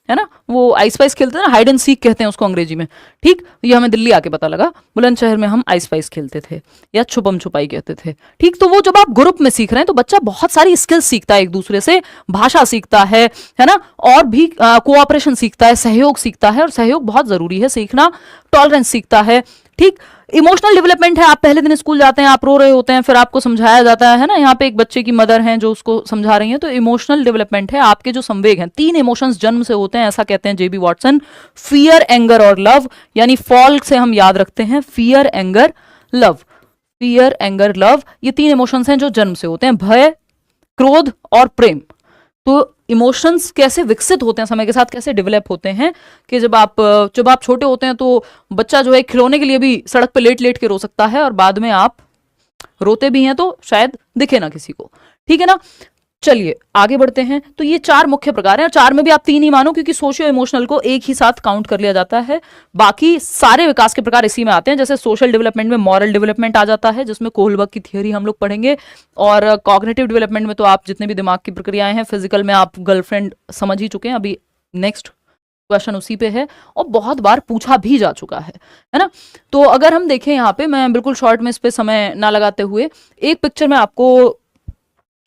है ना, वो आइस पाइस खेलते हैं ना, हाइड एंड सीक कहते हैं उसको अंग्रेजी में। ठीक, ये हमें दिल्ली आके पता लगा, बुलंदशहर में हम आइस पाइस खेलते थे या छुपम छुपाई कहते थे। ठीक, तो वो जब आप ग्रुप में सीख रहे हैं तो बच्चा बहुत सारी स्किल्स सीखता है एक दूसरे से, भाषा सीखता है ना, और भी कोऑपरेशन सीखता है, सहयोग सीखता है, और सहयोग बहुत जरूरी है सीखना, टॉलरेंस सीखता है। ठीक, इमोशनल डेवलपमेंट है, आप पहले दिन स्कूल जाते हैं, आप रो रहे होते हैं, फिर आपको समझाया जाता है ना, यहाँ पे एक बच्चे की मदर हैं जो उसको समझा रही हैं, तो इमोशनल डेवलपमेंट है, आपके जो संवेग हैं, 3 इमोशंस जन्म से होते हैं, ऐसा कहते हैं JB वॉटसन, फियर, एंगर और लव, यानी फॉल से हम याद रखते हैं fear, anger, love. Fear, anger, love, ये 3 इमोशंस हैं जो जन्म से होते हैं, भय, क्रोध और प्रेम। तो इमोशंस कैसे विकसित होते हैं समय के साथ, कैसे डेवलप होते हैं, कि जब आप छोटे होते हैं तो बच्चा जो है खिलौने के लिए भी सड़क पे लेट लेट के रो सकता है, और बाद में आप रोते भी हैं तो शायद दिखे ना किसी को। ठीक है ना? चलिए आगे बढ़ते हैं। तो ये 4 मुख्य प्रकार हैं, और 4 में भी आप 3 ही मानो, क्योंकि सोशियो इमोशनल को एक ही साथ काउंट कर लिया जाता है। बाकी सारे विकास के प्रकार इसी में आते हैं। जैसे सोशल डेवलपमेंट में मॉरल डेवलपमेंट आ जाता है, जिसमें कोहलबर्ग की थियरी हम लोग पढ़ेंगे, और कॉग्निटिव डेवलपमेंट में तो आप जितने भी दिमाग की प्रक्रियाएं हैं, फिजिकल में आप गर्लफ्रेंड समझ ही चुके हैं, अभी नेक्स्ट क्वेश्चन उसी पे है, और बहुत बार पूछा भी जा चुका है ना? तो अगर हम देखें यहाँ पे, मैं बिल्कुल शॉर्ट में इस पे समय ना लगाते हुए, एक पिक्चर में आपको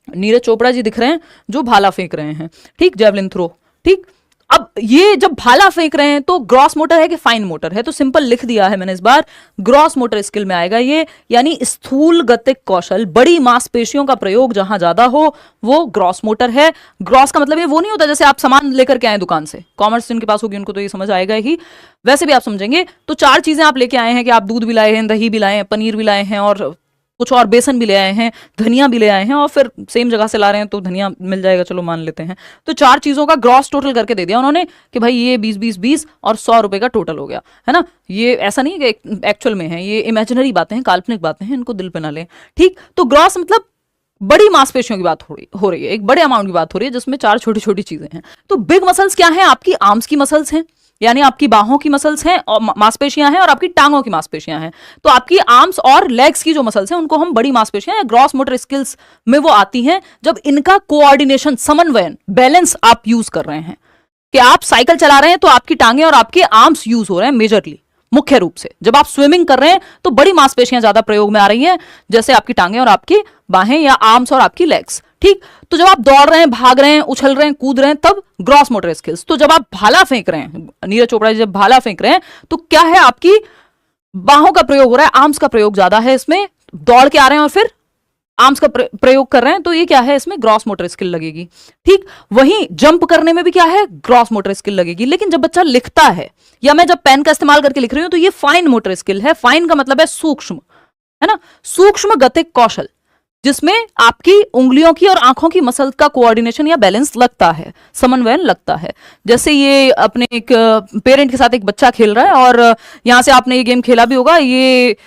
नीरज चोपड़ा जी दिख रहे हैं जो भाला फेंक रहे हैं, ठीक, जेवलिन थ्रो। ठीक, अब ये जब भाला फेंक रहे हैं तो ग्रॉस मोटर है कि फाइन मोटर है? तो सिंपल लिख दिया है मैंने इस बार, ग्रॉस मोटर स्किल में आएगा ये, यानी स्थूल गतिक कौशल, बड़ी मांसपेशियों का प्रयोग जहां ज्यादा हो वो ग्रॉस मोटर है। ग्रॉस का मतलब ये वो नहीं होता जैसे आप सामान लेकर के आए दुकान से, कॉमर्स जिनके पास होगी उनको तो ये समझ आएगा ही, वैसे भी आप समझेंगे। तो 4 चीजें आप लेके आए हैं, कि आप दूध भी लाए हैं, दही भी लाए हैं, पनीर भी लाए हैं, और कुछ और बेसन भी ले आए हैं, धनिया भी ले आए हैं, और फिर सेम जगह से ला रहे हैं तो धनिया मिल जाएगा, चलो मान लेते हैं। तो 4 चीजों का ग्रॉस टोटल करके दे दिया उन्होंने कि भाई ये 20-20-20 और 100 रुपए का टोटल हो गया, है ना? ये ऐसा नहीं है कि एक्चुअल में है, ये इमेजिनरी बातें हैं, काल्पनिक बातें हैं, इनको दिल पे ना लें। ठीक, तो ग्रॉस मतलब बड़ी मांसपेशियों की बात हो रही है, एक बड़े अमाउंट की बात हो रही है, जिसमें 4 छोटी छोटी चीजें हैं। तो बिग मसल्स क्या है? आपकी आर्म्स की मसल्स हैं, यानी आपकी बाहों की मसल्स हैं और मांसपेशियां हैं, और आपकी टांगों की मांसपेशियां हैं। तो आपकी आर्म्स और लेग्स की जो मसल्स हैं उनको हम बड़ी मांसपेशियां या ग्रॉस मोटर स्किल्स में वो आती हैं, जब इनका कोऑर्डिनेशन, समन्वयन, बैलेंस आप यूज कर रहे हैं। कि आप साइकिल चला रहे हैं तो आपकी टांगे और आपके आर्म्स यूज हो रहे हैं मेजरली, मुख्य रूप से। जब आप स्विमिंग कर रहे हैं तो बड़ी मांसपेशियां ज्यादा प्रयोग में आ रही हैं, जैसे आपकी टांगे और आपकी बाहें, या आर्म्स और आपकी लेग्स। ठीक, तो जब आप दौड़ रहे हैं, भाग रहे हैं, उछल रहे हैं, कूद रहे हैं, तब ग्रॉस मोटर स्किल्स। तो जब आप भाला फेंक रहे हैं, नीरज चोपड़ा जी जब भाला फेंक रहे हैं, तो क्या है, आपकी बाहों का प्रयोग हो रहा है, आर्म्स का प्रयोग ज्यादा है इसमें, दौड़ के आ रहे हैं और फिर आर्म्स का प्रयोग कर रहे हैं, तो ये क्या है, इसमें ग्रॉस मोटर स्किल लगेगी। ठीक, वहीं जंप करने में भी क्या है, ग्रॉस मोटर स्किल लगेगी। लेकिन जब बच्चा लिखता है या मैं जब पेन का इस्तेमाल करके लिख रही हूं, तो ये फाइन मोटर स्किल है। फाइन का मतलब है सूक्ष्म, है ना, सूक्ष्म गतिक कौशल, जिसमें आपकी उंगलियों की और आंखों की मसल का कोऑर्डिनेशन या बैलेंस लगता है, समन्वयन लगता है। जैसे ये अपने एक पेरेंट के साथ एक बच्चा खेल रहा है और यहां से आपने ये गेम खेला भी होगा, ये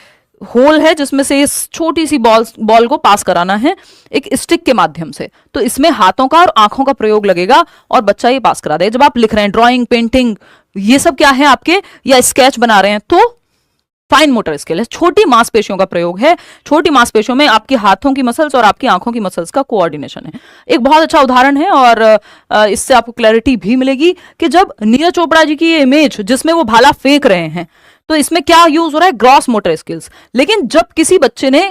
होल है जिसमें से इस छोटी सी बॉल को पास कराना है एक स्टिक के माध्यम से, तो इसमें हाथों का और आंखों का प्रयोग लगेगा और बच्चा ये पास करा देगा। जब आप लिख रहे हैं, ड्राइंग, पेंटिंग, ये सब क्या है आपके, या स्केच बना रहे हैं, तो फाइन मोटर स्किल है, छोटी मांसपेशियों का प्रयोग है। छोटी मांसपेशियों में आपके हाथों की मसल्स और आपकी आंखों की मसल्स का कोऑर्डिनेशन है। एक बहुत अच्छा उदाहरण है और इससे आपको क्लैरिटी भी मिलेगी कि जब नीरज चोपड़ा जी की ये इमेज जिसमें वो भाला फेंक रहे हैं, तो इसमें क्या यूज हो रहा है, ग्रॉस मोटर स्किल्स। लेकिन जब किसी बच्चे ने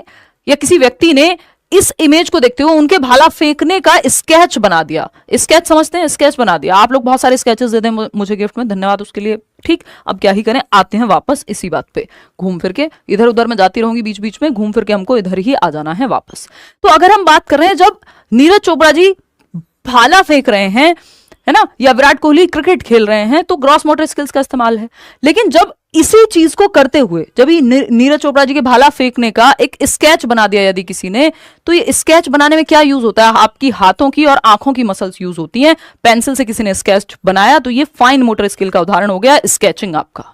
या किसी व्यक्ति ने इस इमेज को देखते हुए उनके भाला फेंकने का स्केच बना दिया, स्केच समझते हैं, स्केच बना दिया। आप लोग बहुत सारे स्केचेस देते हैं मुझे गिफ्ट में, धन्यवाद उसके लिए। ठीक, अब क्या ही करें, आते हैं वापस इसी बात पे, घूम फिर के इधर उधर मैं जाती रहूंगी बीच बीच में, घूम फिर के हमको इधर ही आ जाना है वापस। तो अगर हम बात कर रहे हैं जब नीरज चोपड़ा जी भाला फेंक रहे हैं, है ना, या विराट कोहली क्रिकेट खेल रहे हैं, तो ग्रॉस मोटर स्किल्स का इस्तेमाल है। लेकिन जब इसी चीज को करते हुए, जब ये नीरज चोपड़ा जी के भाला फेंकने का एक स्केच बना दिया यदि किसी ने, तो ये स्केच बनाने में क्या यूज होता है, आपकी हाथों की और आंखों की मसल्स यूज होती हैं। पेंसिल से किसी ने स्केच बनाया, तो ये फाइन मोटर स्किल का उदाहरण हो गया स्केचिंग आपका।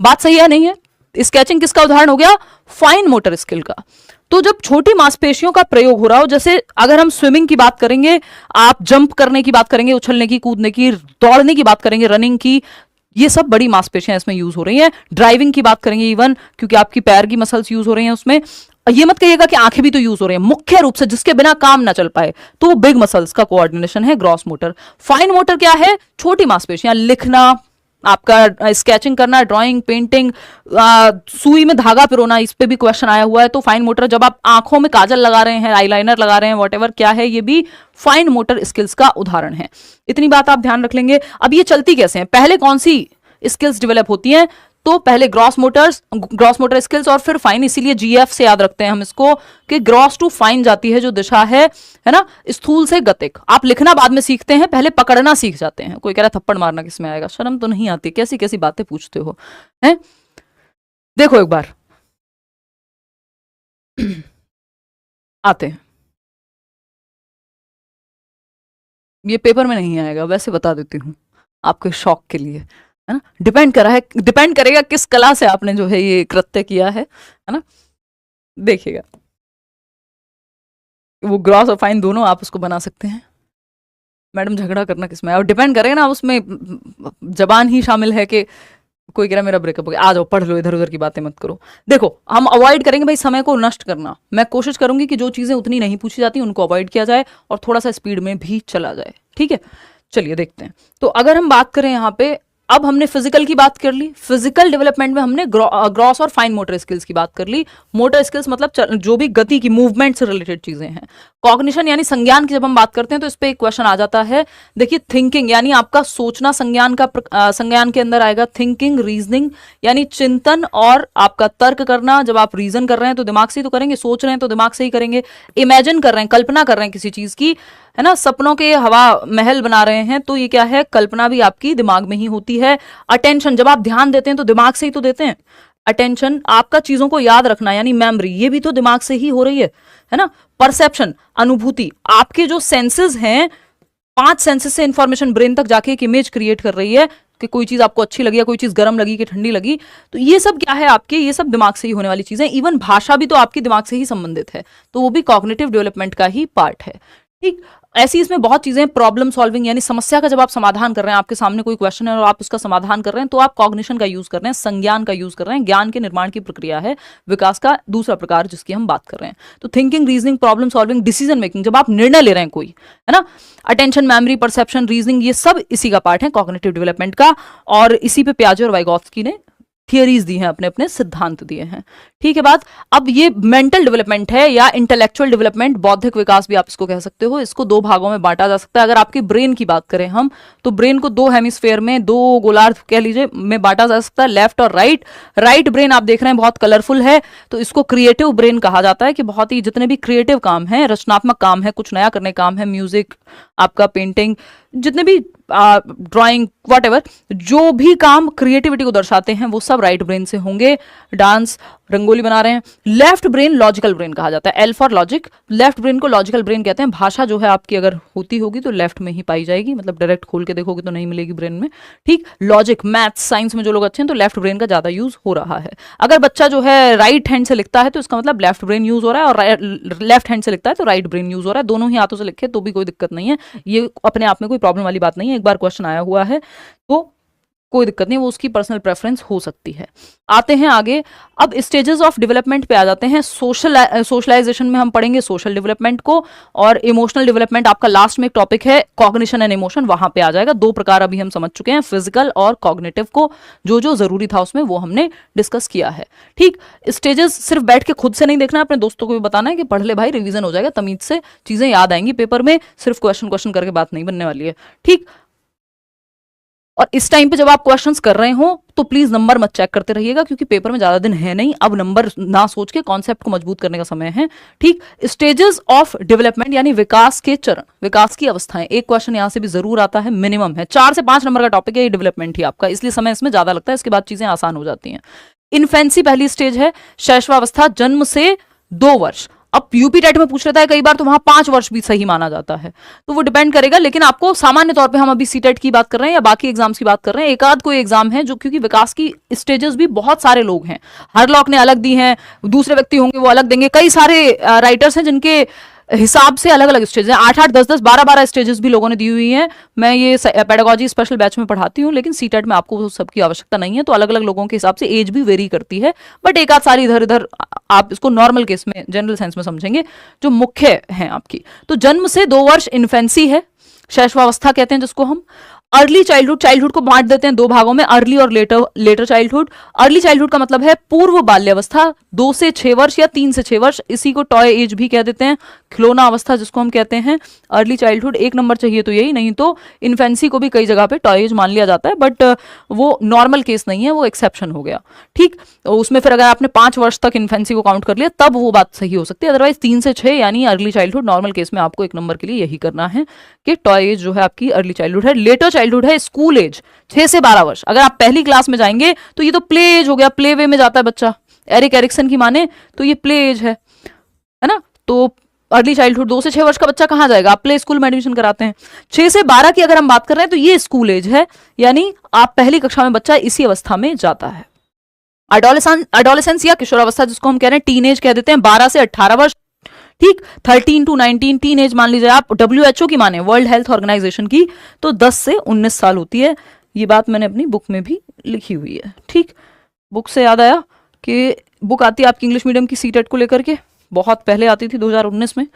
बात सही है नहीं है? स्केचिंग किसका उदाहरण हो गया, फाइन मोटर स्किल का। तो जब छोटी मांसपेशियों का प्रयोग हो रहा हो, जैसे अगर हम स्विमिंग की बात करेंगे, आप जंप करने की बात करेंगे, उछलने की, कूदने की, दौड़ने की बात करेंगे, रनिंग की, ये सब बड़ी मांसपेशियां इसमें यूज हो रही हैं। ड्राइविंग की बात करेंगे इवन, क्योंकि आपकी पैर की मसल्स यूज हो रही हैं उसमें। ये मत कहिएगा कि आंखें भी तो यूज हो रही हैं, मुख्य रूप से जिसके बिना काम ना चल पाए, तो वो बिग मसल्स का कोऑर्डिनेशन है, ग्रॉस मोटर। फाइन मोटर क्या है, छोटी मांसपेशियां, लिखना, आपका स्केचिंग करना, ड्राइंग, पेंटिंग, सुई में धागा पिरोना, इस पे भी क्वेश्चन आया हुआ है, तो फाइन मोटर। जब आप आंखों में काजल लगा रहे हैं, आईलाइनर लगा रहे हैं, व्हाटएवर क्या है, ये भी फाइन मोटर स्किल्स का उदाहरण है। इतनी बात आप ध्यान रख लेंगे। अब ये चलती कैसे हैं, पहले कौन सी स्किल्स डेवलप होती हैं, तो पहले ग्रॉस मोटर स्किल्स और फिर फाइन, इसीलिए जीएफ से याद रखते हैं हम इसको कि ग्रॉस टू फाइन जाती है जो दिशा है ना, स्थूल से गतिक। आप लिखना बाद में सीखते हैं, पहले पकड़ना सीख जाते हैं। कोई कह रहा थप्पड़ मारना किस में आएगा, शर्म तो नहीं आती, कैसी कैसी बातें पूछते हो, हैं? देखो एक बार आते हैं, ये पेपर में नहीं आएगा, वैसे बता देती हूँ आपके शौक के लिए, है ना, डिपेंड करेगा किस कला से आपने जो है ये कृत्य किया है ना। देखिएगा, वो ग्रॉस और फाइन दोनों आप उसको बना सकते हैं। मैडम झगड़ा करना किसमें है, और डिपेंड करेगा ना, उसमें जबान ही शामिल है कि कोई कह रहा मेरा ब्रेकअप हो गया, आ जाओ पढ़ लो, इधर उधर की बातें मत करो। देखो, हम अवॉइड करेंगे भाई समय को नष्ट करना। मैं कोशिश करूंगी कि जो चीजें उतनी नहीं पूछी जाती उनको अवॉइड किया जाए और थोड़ा सा स्पीड में भी चला जाए, ठीक है। चलिए देखते हैं। तो अगर हम बात करें यहाँ पे, अब हमने फिजिकल की बात कर ली, फिजिकल डेवलपमेंट में हमने ग्रॉस और फाइन मोटर स्किल्स की बात कर ली। मोटर स्किल्स मतलब जो भी गति की, मूवमेंट से रिलेटेड चीजें हैं। कॉग्निशन यानी संज्ञान की जब हम बात करते हैं तो इस पे एक क्वेश्चन आ जाता है। देखिए, थिंकिंग यानी आपका सोचना संज्ञान के अंदर आएगा। थिंकिंग, रीजनिंग यानी चिंतन और आपका तर्क करना। जब आप रीजन कर रहे हैं तो दिमाग से ही तो करेंगे, सोच रहे हैं तो दिमाग से ही करेंगे। इमेजिन कर रहे हैं, कल्पना कर रहे हैं किसी चीज की, है ना, सपनों के हवा महल बना रहे हैं, तो ये क्या है, कल्पना भी आपकी दिमाग में ही होती है। अटेंशन, जब आप ध्यान देते हैं तो दिमाग से ही तो देते हैं। अटेंशन, आपका चीजों को याद रखना यानी मेमोरी, ये भी तो दिमाग से ही हो रही है ना। परसेप्शन, अनुभूति, आपके जो सेंसेस हैं, 5 सेंसेस से इंफॉर्मेशन ब्रेन तक जाके एक इमेज क्रिएट कर रही है कि कोई चीज आपको अच्छी लगी या कोई चीज गर्म लगी कि ठंडी लगी, तो ये सब क्या है आपके, ये सब दिमाग से ही होने वाली चीजें। इवन भाषा भी तो आपकी दिमाग से ही संबंधित है, तो वो भी कॉग्निटिव डेवलपमेंट का ही पार्ट है, ठीक। ऐसी इसमें बहुत चीजें, प्रॉब्लम सॉल्विंग यानी समस्या का जब आप समाधान कर रहे हैं, आपके सामने कोई क्वेश्चन है और आप उसका समाधान कर रहे हैं, तो आप कॉग्निशन का यूज कर रहे हैं, संज्ञान का यूज कर रहे हैं। ज्ञान के निर्माण की प्रक्रिया है, विकास का दूसरा प्रकार जिसकी हम बात कर रहे हैं। तो thinking, reasoning, problem solving, decision making, जब आप निर्णय ले रहे हैं कोई, है ना, अटेंशन, मेमोरी, परसेप्शन, रीजनिंग, ये सब इसी का पार्ट है कॉग्निटिव डेवलपमेंट का। और इसी पे पियाजे और वाइगोत्स्की ने थियरीज दी हैं, अपने अपने सिद्धांत दिए हैं। ठीक है बात। अब ये मेंटल डेवलपमेंट है या इंटेलेक्चुअल डेवलपमेंट, बौद्धिक विकास भी आप इसको कह सकते हो। इसको दो भागों में बांटा जा सकता है। अगर आपकी ब्रेन की बात करें हम, तो ब्रेन को दो हेमिस्फेयर में, दो गोलार्ध कह लीजिए, में बांटा जा सकता है, लेफ्ट और राइट। राइट ब्रेन आप देख रहे हैं बहुत कलरफुल है, तो इसको क्रिएटिव ब्रेन कहा जाता है, कि बहुत ही जितने भी क्रिएटिव काम है, रचनात्मक काम है, कुछ नया करने काम है, म्यूजिक, आपका पेंटिंग, जितने भी ड्राइंग, व्हाटएवर, जो भी काम क्रिएटिविटी को दर्शाते हैं वो सब राइट ब्रेन से होंगे। डांस, रंगोली बना रहे हैं। लेफ्ट ब्रेन लॉजिकल ब्रेन कहा जाता है, L for logic. Left brain को लॉजिकल ब्रेन कहते हैं। भाषा जो है आपकी अगर होती होगी तो लेफ्ट में ही पाई जाएगी, मतलब डायरेक्ट खोल के देखोगे तो नहीं मिलेगी ब्रेन में। ठीक, लॉजिक, मैथ्स, साइंस में जो लोग अच्छे हैं तो लेफ्ट ब्रेन का ज्यादा यूज हो रहा है। अगर बच्चा जो है राइट हैंड से लिखता है तो इसका मतलब लेफ्ट ब्रेन यूज हो रहा है, और लेफ्ट हैंड से लिखता है तो राइट ब्रेन यूज हो रहा है। दोनों ही हाथों से लिखे तो भी कोई दिक्कत नहीं है, ये अपने आप में कोई प्रॉब्लम वाली बात नहीं है। एक बार क्वेश्चन आया हुआ है तो कोई दिक्कत नहीं, वो उसकी पर्सनल प्रेफरेंस हो सकती है। आते हैं आगे, अब स्टेजेस ऑफ डेवलपमेंट पे आ जाते हैं। सोशलाइजेशन में हम पढ़ेंगे सोशल डेवलपमेंट को, और इमोशनल डेवलपमेंट आपका लास्ट में एक टॉपिक है, कॉग्निशन एंड इमोशन, वहां पे आ जाएगा। दो प्रकार अभी हम समझ चुके हैं, फिजिकल और कॉग्निटिव को। जो जो जरूरी था उसमें वो हमने डिस्कस किया है। ठीक, स्टेजेस सिर्फ बैठ के खुद से नहीं देखना है, अपने दोस्तों को भी बताना है कि पढ़ ले भाई, रिवीजन हो जाएगा, तमीज से चीजें याद आएंगी पेपर में। सिर्फ क्वेश्चन करके बात नहीं बनने वाली है। ठीक, और इस टाइम पे जब आप क्वेश्चंस कर रहे हो तो प्लीज नंबर मत चेक करते रहिएगा, क्योंकि पेपर में ज्यादा दिन है नहीं। अब नंबर ना सोच के कॉन्सेप्ट को मजबूत करने का समय है। ठीक, स्टेजेस ऑफ डेवलपमेंट यानी विकास के चरण, विकास की अवस्थाएं। एक क्वेश्चन यहां से भी जरूर आता है, मिनिमम है, 4 से 5 नंबर का टॉपिक है ये डेवलपमेंट ही आपका, इसलिए समय इसमें ज्यादा लगता है, इसके बाद चीजें आसान हो जाती हैं। इन्फेंसी पहली स्टेज है, शैशवावस्था, जन्म से 2 वर्ष। अब यूपी टेट में पूछ लेता है कई बार, तो वहां 5 वर्ष भी सही माना जाता है, तो वो डिपेंड करेगा। लेकिन आपको सामान्य तौर पे, हम अभी सीटेट की बात कर रहे हैं या बाकी एग्जाम्स की बात कर रहे हैं, एक आध कोई एग्जाम है जो, क्योंकि विकास की स्टेजेस भी बहुत सारे लोग हैं, हर लॉक ने अलग दी हैं, दूसरे व्यक्ति होंगे वो अलग देंगे, कई सारे राइटर्स हैं जिनके हिसाब से अलग अलग स्टेज हैं, 8-8, 10-10, 12-12 स्टेजेस भी लोगों ने दी हुई हैं। मैं ये पेडागोजी स्पेशल बैच में पढ़ाती हूँ, लेकिन सीटेट में आपको सबकी आवश्यकता नहीं है, तो अलग अलग लोगों के हिसाब से एज भी वेरी करती है। बट एक आध सारी इधर इधर आप इसको नॉर्मल केस में, जनरल सेंस में समझेंगे, जो मुख्य हैं आपकी। तो जन्म से 2 वर्ष इन्फेंसी है, शैशवावस्था कहते हैं जिसको हम। अर्ली चाइल्डहुड, चाइल्डहुड को बांट देते हैं 2 भागों में, अर्ली और लेटर चाइल्डहुड। अर्ली चाइल्डहुड का मतलब है पूर्व बाल्यावस्था, 2 से 6 वर्ष या 3 से 6 वर्ष, इसी को टॉय एज भी कह देते हैं, खिलौना अवस्था जिसको हम कहते हैं। अर्ली चाइल्डहुड, एक नंबर चाहिए तो यही, नहीं तो इन्फेंसी को भी कई जगह पे टॉय एज मान लिया जाता है, बट वो नॉर्मल केस नहीं है, वो एक्सेप्शन हो गया। ठीक, उसमें फिर अगर आपने 5 वर्ष तक इन्फेंसी को काउंट कर लिया तब वो बात सही हो सकती है, अदरवाइज 3 से 6 यानी अर्ली चाइल्डहुड। नॉर्मल केस में आपको 1 नंबर के लिए यही करना है कि टॉय एज जो है आपकी अर्ली चाइल्डहुड है। लेटर चाइल्डहुड है स्कूल एज, 6 से 12 वर्ष। अगर आप पहली क्लास में जाएंगे तो ये तो प्ले एज हो गया, प्ले वे में जाता है बच्चा, एरिक एरिक्सन की माने तो ये प्ले एज है ना। तो अर्ली चाइल्डहुड 2 से 6 वर्ष का बच्चा कहां जाएगा, आप प्ले स्कूल में एडमिशन कराते हैं। 6 से 12 की अगर हम बात कर रहे हैं तो ये स्कूल एज है, यानी आप पहली कक्षा में बच्चा इसी अवस्था में जाता है। एडोलेसेंस या किशोरावस्था जिसको हम कह रहे हैं, टीन एज कह देते हैं, 12 से 18 वर्ष। ठीक, 13 to 19 टीन एज मान लीजिए आप। WHO की माने, वर्ल्ड हेल्थ ऑर्गेनाइजेशन की, तो 10 से 19 साल होती है। ये बात मैंने अपनी बुक में भी लिखी हुई है। ठीक, बुक से याद आया कि बुक आती है आपकी इंग्लिश मीडियम की सीटेट को लेकर के, बहुत पहले आती थी 2019 में।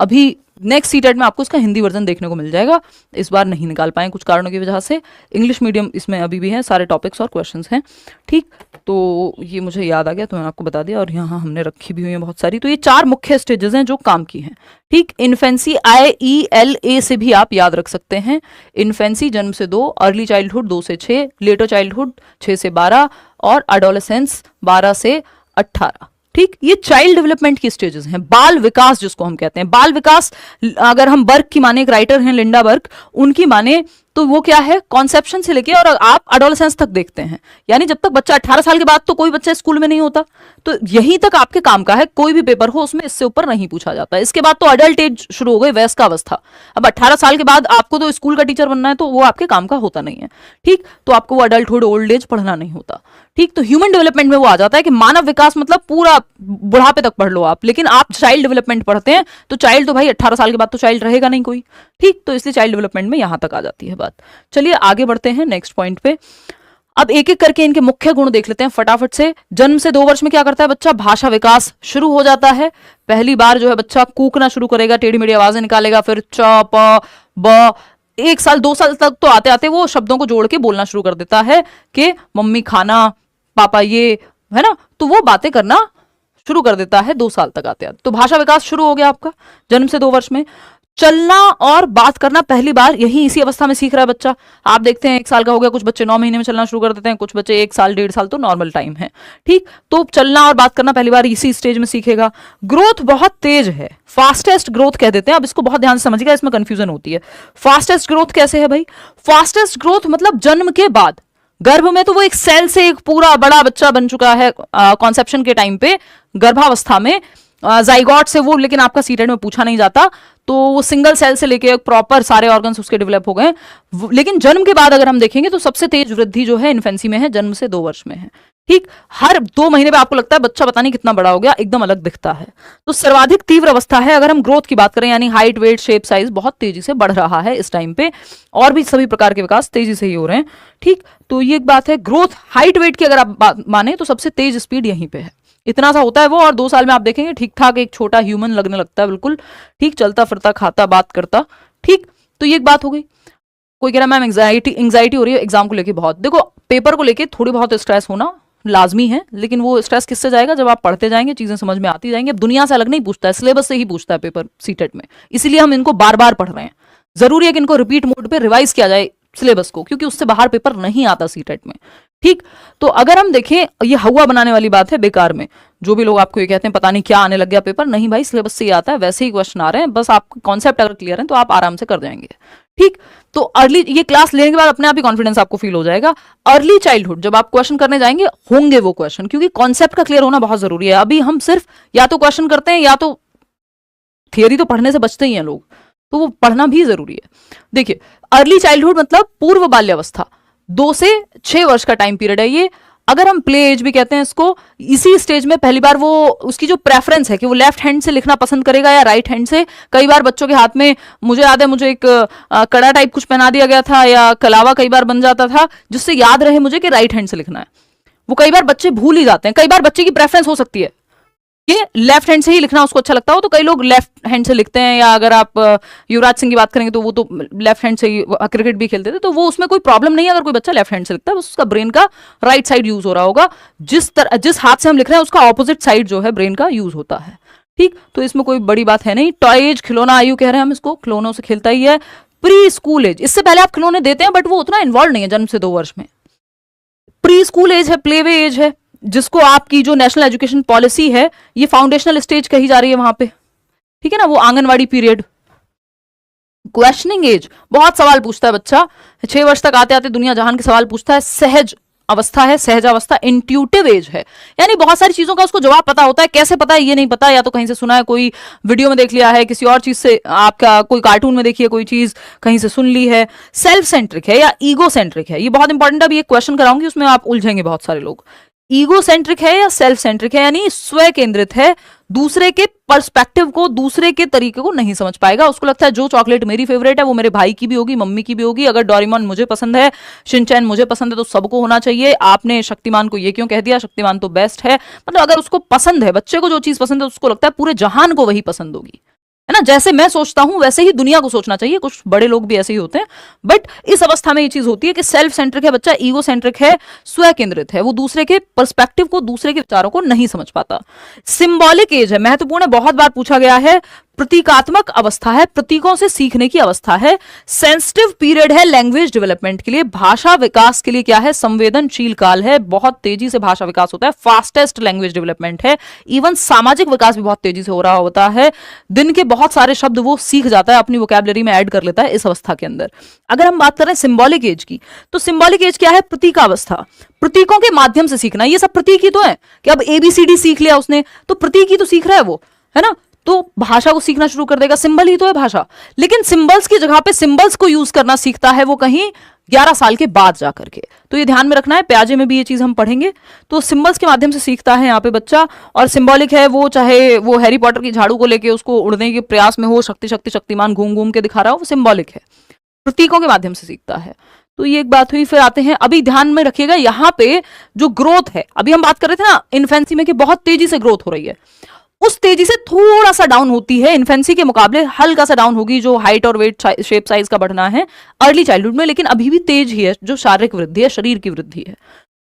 अभी नेक्स्ट सीटेट में आपको इसका हिंदी वर्जन देखने को मिल जाएगा, इस बार नहीं निकाल पाए कुछ कारणों की वजह से। इंग्लिश मीडियम इसमें अभी भी है, सारे टॉपिक्स और क्वेश्चंस हैं। ठीक, तो ये मुझे याद आ गया तो मैंने आपको बता दिया, और यहाँ हमने रखी भी हुई है बहुत सारी। तो ये 4 मुख्य स्टेजेस हैं जो काम की हैं। ठीक, इन्फेंसी IELA से भी आप याद रख सकते हैं। इन्फेंसी जन्म से 2, अर्ली चाइल्डहुड 2 से 6, लेटर चाइल्डहुड 6 से 12, और एडोलेसेंस 12 से 18। ठीक, ये चाइल्ड डेवलपमेंट की स्टेजेस हैं। बाल विकास जिसको हम कहते हैं, बाल विकास अगर हम बर्ग की माने, एक राइटर हैं लिंडा बर्ग, उनकी माने तो वो क्या है, कॉन्सेप्शन से लेके और आप एडोलेसेंस तक देखते हैं, यानी जब तक बच्चा 18 साल के बाद तो कोई बच्चा स्कूल में नहीं होता, तो यहीं तक आपके काम का है। कोई भी पेपर हो उसमें इससे ऊपर नहीं पूछा जाता। इसके बाद तो अडल्ट एज शुरू हो गई, वयस्क अवस्था। अब 18 साल के बाद आपको तो स्कूल का टीचर बनना है, तो वो आपके काम का होता नहीं है। ठीक, तो आपको वो अडल्टहुड, ओल्ड एज पढ़ना नहीं होता। ठीक, तो ह्यूमन डेवलपमेंट में वो आ जाता है कि मानव विकास मतलब पूरा बुढ़ापे तक पढ़ लो आप, लेकिन आप चाइल्ड डेवलपमेंट पढ़ते हैं तो चाइल्ड तो भाई 18 साल के बाद तो चाइल्ड रहेगा नहीं कोई। ठीक, तो इसलिए चाइल्ड डेवलपमेंट में यहां तक आ जाती है बात। चलिए आगे बढ़ते हैं नेक्स्ट पॉइंट पे। अब एक एक करके इनके मुख्य गुण देख लेते हैं फटाफट से। जन्म से 2 वर्ष में क्या करता है बच्चा, भाषा विकास शुरू हो जाता है। पहली बार जो है बच्चा कूकना शुरू करेगा, टेढ़ी मेढ़ी आवाजें निकालेगा, फिर च प ब। 1 साल 2 साल तक तो आते आते वो शब्दों को जोड़ के बोलना शुरू कर देता है कि मम्मी खाना, पापा ये, है ना, तो वो बातें करना शुरू कर देता है 2 साल तक आते आते। तो भाषा विकास शुरू हो गया आपका जन्म से 2 वर्ष में। चलना और बात करना पहली बार यही इसी अवस्था में सीख रहा है बच्चा। आप देखते हैं 1 साल का हो गया, कुछ बच्चे 9 महीने में चलना शुरू कर देते हैं, कुछ बच्चे 1 साल 1.5 साल तो नॉर्मल टाइम है, ठीक। तो चलना और बात करना पहली बार इसी स्टेज में सीखेगा। ग्रोथ बहुत तेज है, फास्टेस्ट ग्रोथ कह देते हैं। अब इसको बहुत ध्यान से समझिएगा, इसमें कंफ्यूजन होती है। फास्टेस्ट ग्रोथ कैसे है भाई? फास्टेस्ट ग्रोथ मतलब जन्म के बाद, गर्भ में तो वो एक सेल से एक पूरा बड़ा बच्चा बन चुका है कॉन्सेप्शन के टाइम पे, गर्भावस्था में जाइगोट से वो, लेकिन आपका सीटेट में पूछा नहीं जाता, तो वो सिंगल सेल से लेके एक प्रॉपर सारे ऑर्गन्स उसके डेवलप हो गए। लेकिन जन्म के बाद अगर हम देखेंगे तो सबसे तेज वृद्धि जो है इन्फेंसी में है, जन्म से 2 वर्ष में है, ठीक। हर 2 महीने में आपको लगता है बच्चा पता नहीं कितना बड़ा हो गया, एकदम अलग दिखता है। तो सर्वाधिक तीव्र अवस्था है अगर हम ग्रोथ की बात करें, यानी हाइट, वेट, शेप, साइज बहुत तेजी से बढ़ रहा है इस टाइम पे, और भी सभी प्रकार के विकास तेजी से ही हो रहे हैं, ठीक। तो ये एक बात है। ग्रोथ हाइट वेट की अगर आप बात माने तो सबसे तेज स्पीड यहीं पे है, इतना सा होता है वो, और 2 साल में आप देखेंगे ठीक ठाक एक छोटा ह्यूमन लगने लगता है, बिल्कुल ठीक, चलता फिरता, खाता, बात करता, ठीक। तो ये एक बात हो गई। कोई कह रहा मैम एंग्जाइटी हो रही है एग्जाम को लेके बहुत। देखो, पेपर को लेके थोड़ी बहुत स्ट्रेस होना लाजमी है, लेकिन वो स्ट्रेस किससे जाएगा? जब आप पढ़ते जाएंगे, चीजें समझ में आती जाएंगी। अब दुनिया से अलग नहीं पूछता है, सिलेबस से ही पूछता है पेपर सीटेट में, इसीलिए हम इनको बार बार पढ़ रहे हैं। जरूरी है कि इनको रिपीट मोड पे रिवाइज किया जाए सिलेबस को, क्योंकि उससे बाहर पेपर नहीं आता सीटेट में, ठीक। तो अगर हम देखें, ये हवा बनाने वाली बात है बेकार में, जो भी लोग आपको ये कहते हैं पता नहीं क्या आने लग गया पेपर, नहीं भाई, सिलेबस से ही आता है, वैसे ही क्वेश्चन आ रहे हैं, बस आपको कॉन्सेप्ट अगर क्लियर है तो आप आराम से कर जाएंगे, ठीक। तो अर्ली, ये क्लास लेने के बाद अपने आप ही कॉन्फिडेंस आपको फील हो जाएगा। अर्ली चाइल्डहुड जब आप क्वेश्चन करने जाएंगे, होंगे वो क्वेश्चन, क्योंकि कॉन्सेप्ट का क्लियर होना बहुत जरूरी है। अभी हम सिर्फ या तो क्वेश्चन करते हैं या तो थियोरी, तो पढ़ने से बचते ही हैं लोग, तो वो पढ़ना भी जरूरी है। देखिए, अर्ली चाइल्डहुड मतलब पूर्व बाल्यावस्था, 2 से 6 वर्ष का टाइम पीरियड है ये। अगर हम प्ले एज भी कहते हैं इसको, इसी स्टेज में पहली बार वो, उसकी जो प्रेफरेंस है कि वो लेफ्ट हैंड से लिखना पसंद करेगा या राइट हैंड से। कई बार बच्चों के हाथ में, मुझे याद है, मुझे एक कड़ा टाइप कुछ पहना दिया गया था, या कलावा कई बार बन जाता था, जिससे याद रहे मुझे कि राइट हैंड से लिखना है। वो कई बार बच्चे भूल ही जाते हैं। कई बार बच्चे की प्रेफरेंस हो सकती है कि लेफ्ट हैंड से ही लिखना उसको अच्छा लगता हो, तो कई लोग लेफ्ट हैंड से लिखते हैं। या अगर आप युवराज सिंह की बात करेंगे तो वो तो लेफ्ट हैंड से ही क्रिकेट भी खेलते थे, तो वो उसमें कोई प्रॉब्लम नहीं है अगर कोई बच्चा लेफ्ट हैंड से लिखता है, बस उसका ब्रेन का राइट साइड यूज हो रहा होगा। जिस हाथ से हम लिख रहे हैं उसका ऑपोजिट साइड जो है ब्रेन का यूज होता है, ठीक। तो इसमें कोई बड़ी बात है नहीं। टॉय एज, खिलौना आयु कह रहे हैं हम इसको, खिलौनों से खेलता ही है। प्री स्कूल एज, इससे पहले आप खिलौने देते हैं बट वो उतना इन्वॉल्व नहीं है जन्म से 2 वर्ष में। प्री स्कूल एज है, प्ले वे एज है, जिसको आपकी जो नेशनल एजुकेशन पॉलिसी है, ये फाउंडेशनल स्टेज कही जा रही है वहां पे, ठीक है ना, वो आंगनवाड़ी पीरियड। क्वेश्चनिंग एज, बहुत सवाल पूछता है बच्चा, 6 वर्ष तक आते आते दुनिया जहान के सवाल पूछता है। सहज अवस्था है, सहज अवस्था। इंट्यूटिव एज है, यानी बहुत सारी चीजों का उसको जवाब पता होता है। कैसे पता है ये नहीं पता, या तो कहीं से सुना है, कोई वीडियो में देख लिया है, किसी और चीज से, आपका कोई कार्टून में देखी है कोई चीज, कहीं से सुन ली है। सेल्फ सेंट्रिक है या ईगो सेंट्रिक है, ये बहुत इंपॉर्टेंट है। अभी एक क्वेश्चन कराऊंगी, उसमें आप उलझेंगे बहुत सारे लोग। ईगो सेंट्रिक है या सेल्फ सेंट्रिक है, यानी स्वयं केंद्रित है, दूसरे के पर्सपेक्टिव को, दूसरे के तरीके को नहीं समझ पाएगा। उसको लगता है जो चॉकलेट मेरी फेवरेट है वो मेरे भाई की भी होगी, मम्मी की भी होगी। अगर डोरेमोन मुझे पसंद है, शिनचैन मुझे पसंद है, तो सबको होना चाहिए। आपने शक्तिमान को ये क्यों कह दिया, शक्तिमान तो बेस्ट है। मतलब अगर उसको पसंद है, बच्चे को जो चीज पसंद है, उसको लगता है पूरे जहान को वही पसंद होगी, है ना। जैसे मैं सोचता हूं वैसे ही दुनिया को सोचना चाहिए। कुछ बड़े लोग भी ऐसे ही होते हैं, बट इस अवस्था में ये चीज होती है कि सेल्फ सेंट्रिक है बच्चा, ईगो सेंट्रिक है, स्वयं केंद्रित है, वो दूसरे के पर्सपेक्टिव को, दूसरे के विचारों को नहीं समझ पाता। सिंबॉलिक एज है, महत्वपूर्ण है, बहुत बार पूछा गया है। प्रतीकात्मक अवस्था है, प्रतीकों से सीखने की अवस्था है। सेंसिटिव पीरियड है लैंग्वेज डेवलपमेंट के लिए, भाषा विकास के लिए क्या है, संवेदनशील काल है, बहुत तेजी से भाषा विकास होता है, फास्टेस्ट लैंग्वेज डेवलपमेंट है। इवन सामाजिक विकास भी बहुत तेजी से हो रहा होता है, दिन के बहुत सारे शब्द वो सीख जाता है, अपनी वोकैबुलरी में ऐड कर लेता है इस अवस्था के अंदर। अगर हम बात करें सिंबॉलिक एज की, तो सिंबॉलिक एज क्या है, प्रतीकावस्था, प्रतीकों के माध्यम से सीखना। ये सब प्रतीक ही तो है कि अब ABCD सीख लिया उसने, तो प्रतीक ही तो सीख रहा है वो, है ना। तो भाषा को सीखना शुरू कर देगा, सिंबल ही तो है भाषा। लेकिन सिंबल्स की जगह पे सिंबल्स को यूज करना सीखता है वो कहीं 11 साल के बाद जाकर के। तो ये ध्यान में रखना है, प्याजे में भी ये चीज हम पढ़ेंगे। तो सिंबल्स के माध्यम से सीखता है यहाँ पे बच्चा। और सिंबॉलिक है वो, चाहे वो हैरी पॉटर की झाड़ू को लेके उसको उड़ने के प्रयास में हो, शक्तिमान घूम घूम के दिखा रहा हो, वो सिंबॉलिक है, प्रतीकों के माध्यम से सीखता है। तो ये एक बात हुई। फिर आते हैं, अभी ध्यान में रखिएगा यहाँ पे जो ग्रोथ है, अभी हम बात कर रहे थे ना इन्फेंसी में कि बहुत तेजी से ग्रोथ हो रही है, उस तेजी से थोड़ा सा डाउन होती है इन्फेंसी के मुकाबले, हल्का सा डाउन होगी जो हाइट और वेट शेप साइज का बढ़ना है अर्ली चाइल्डहुड में, लेकिन अभी भी तेज ही है जो शारीरिक वृद्धि है, शरीर की वृद्धि है।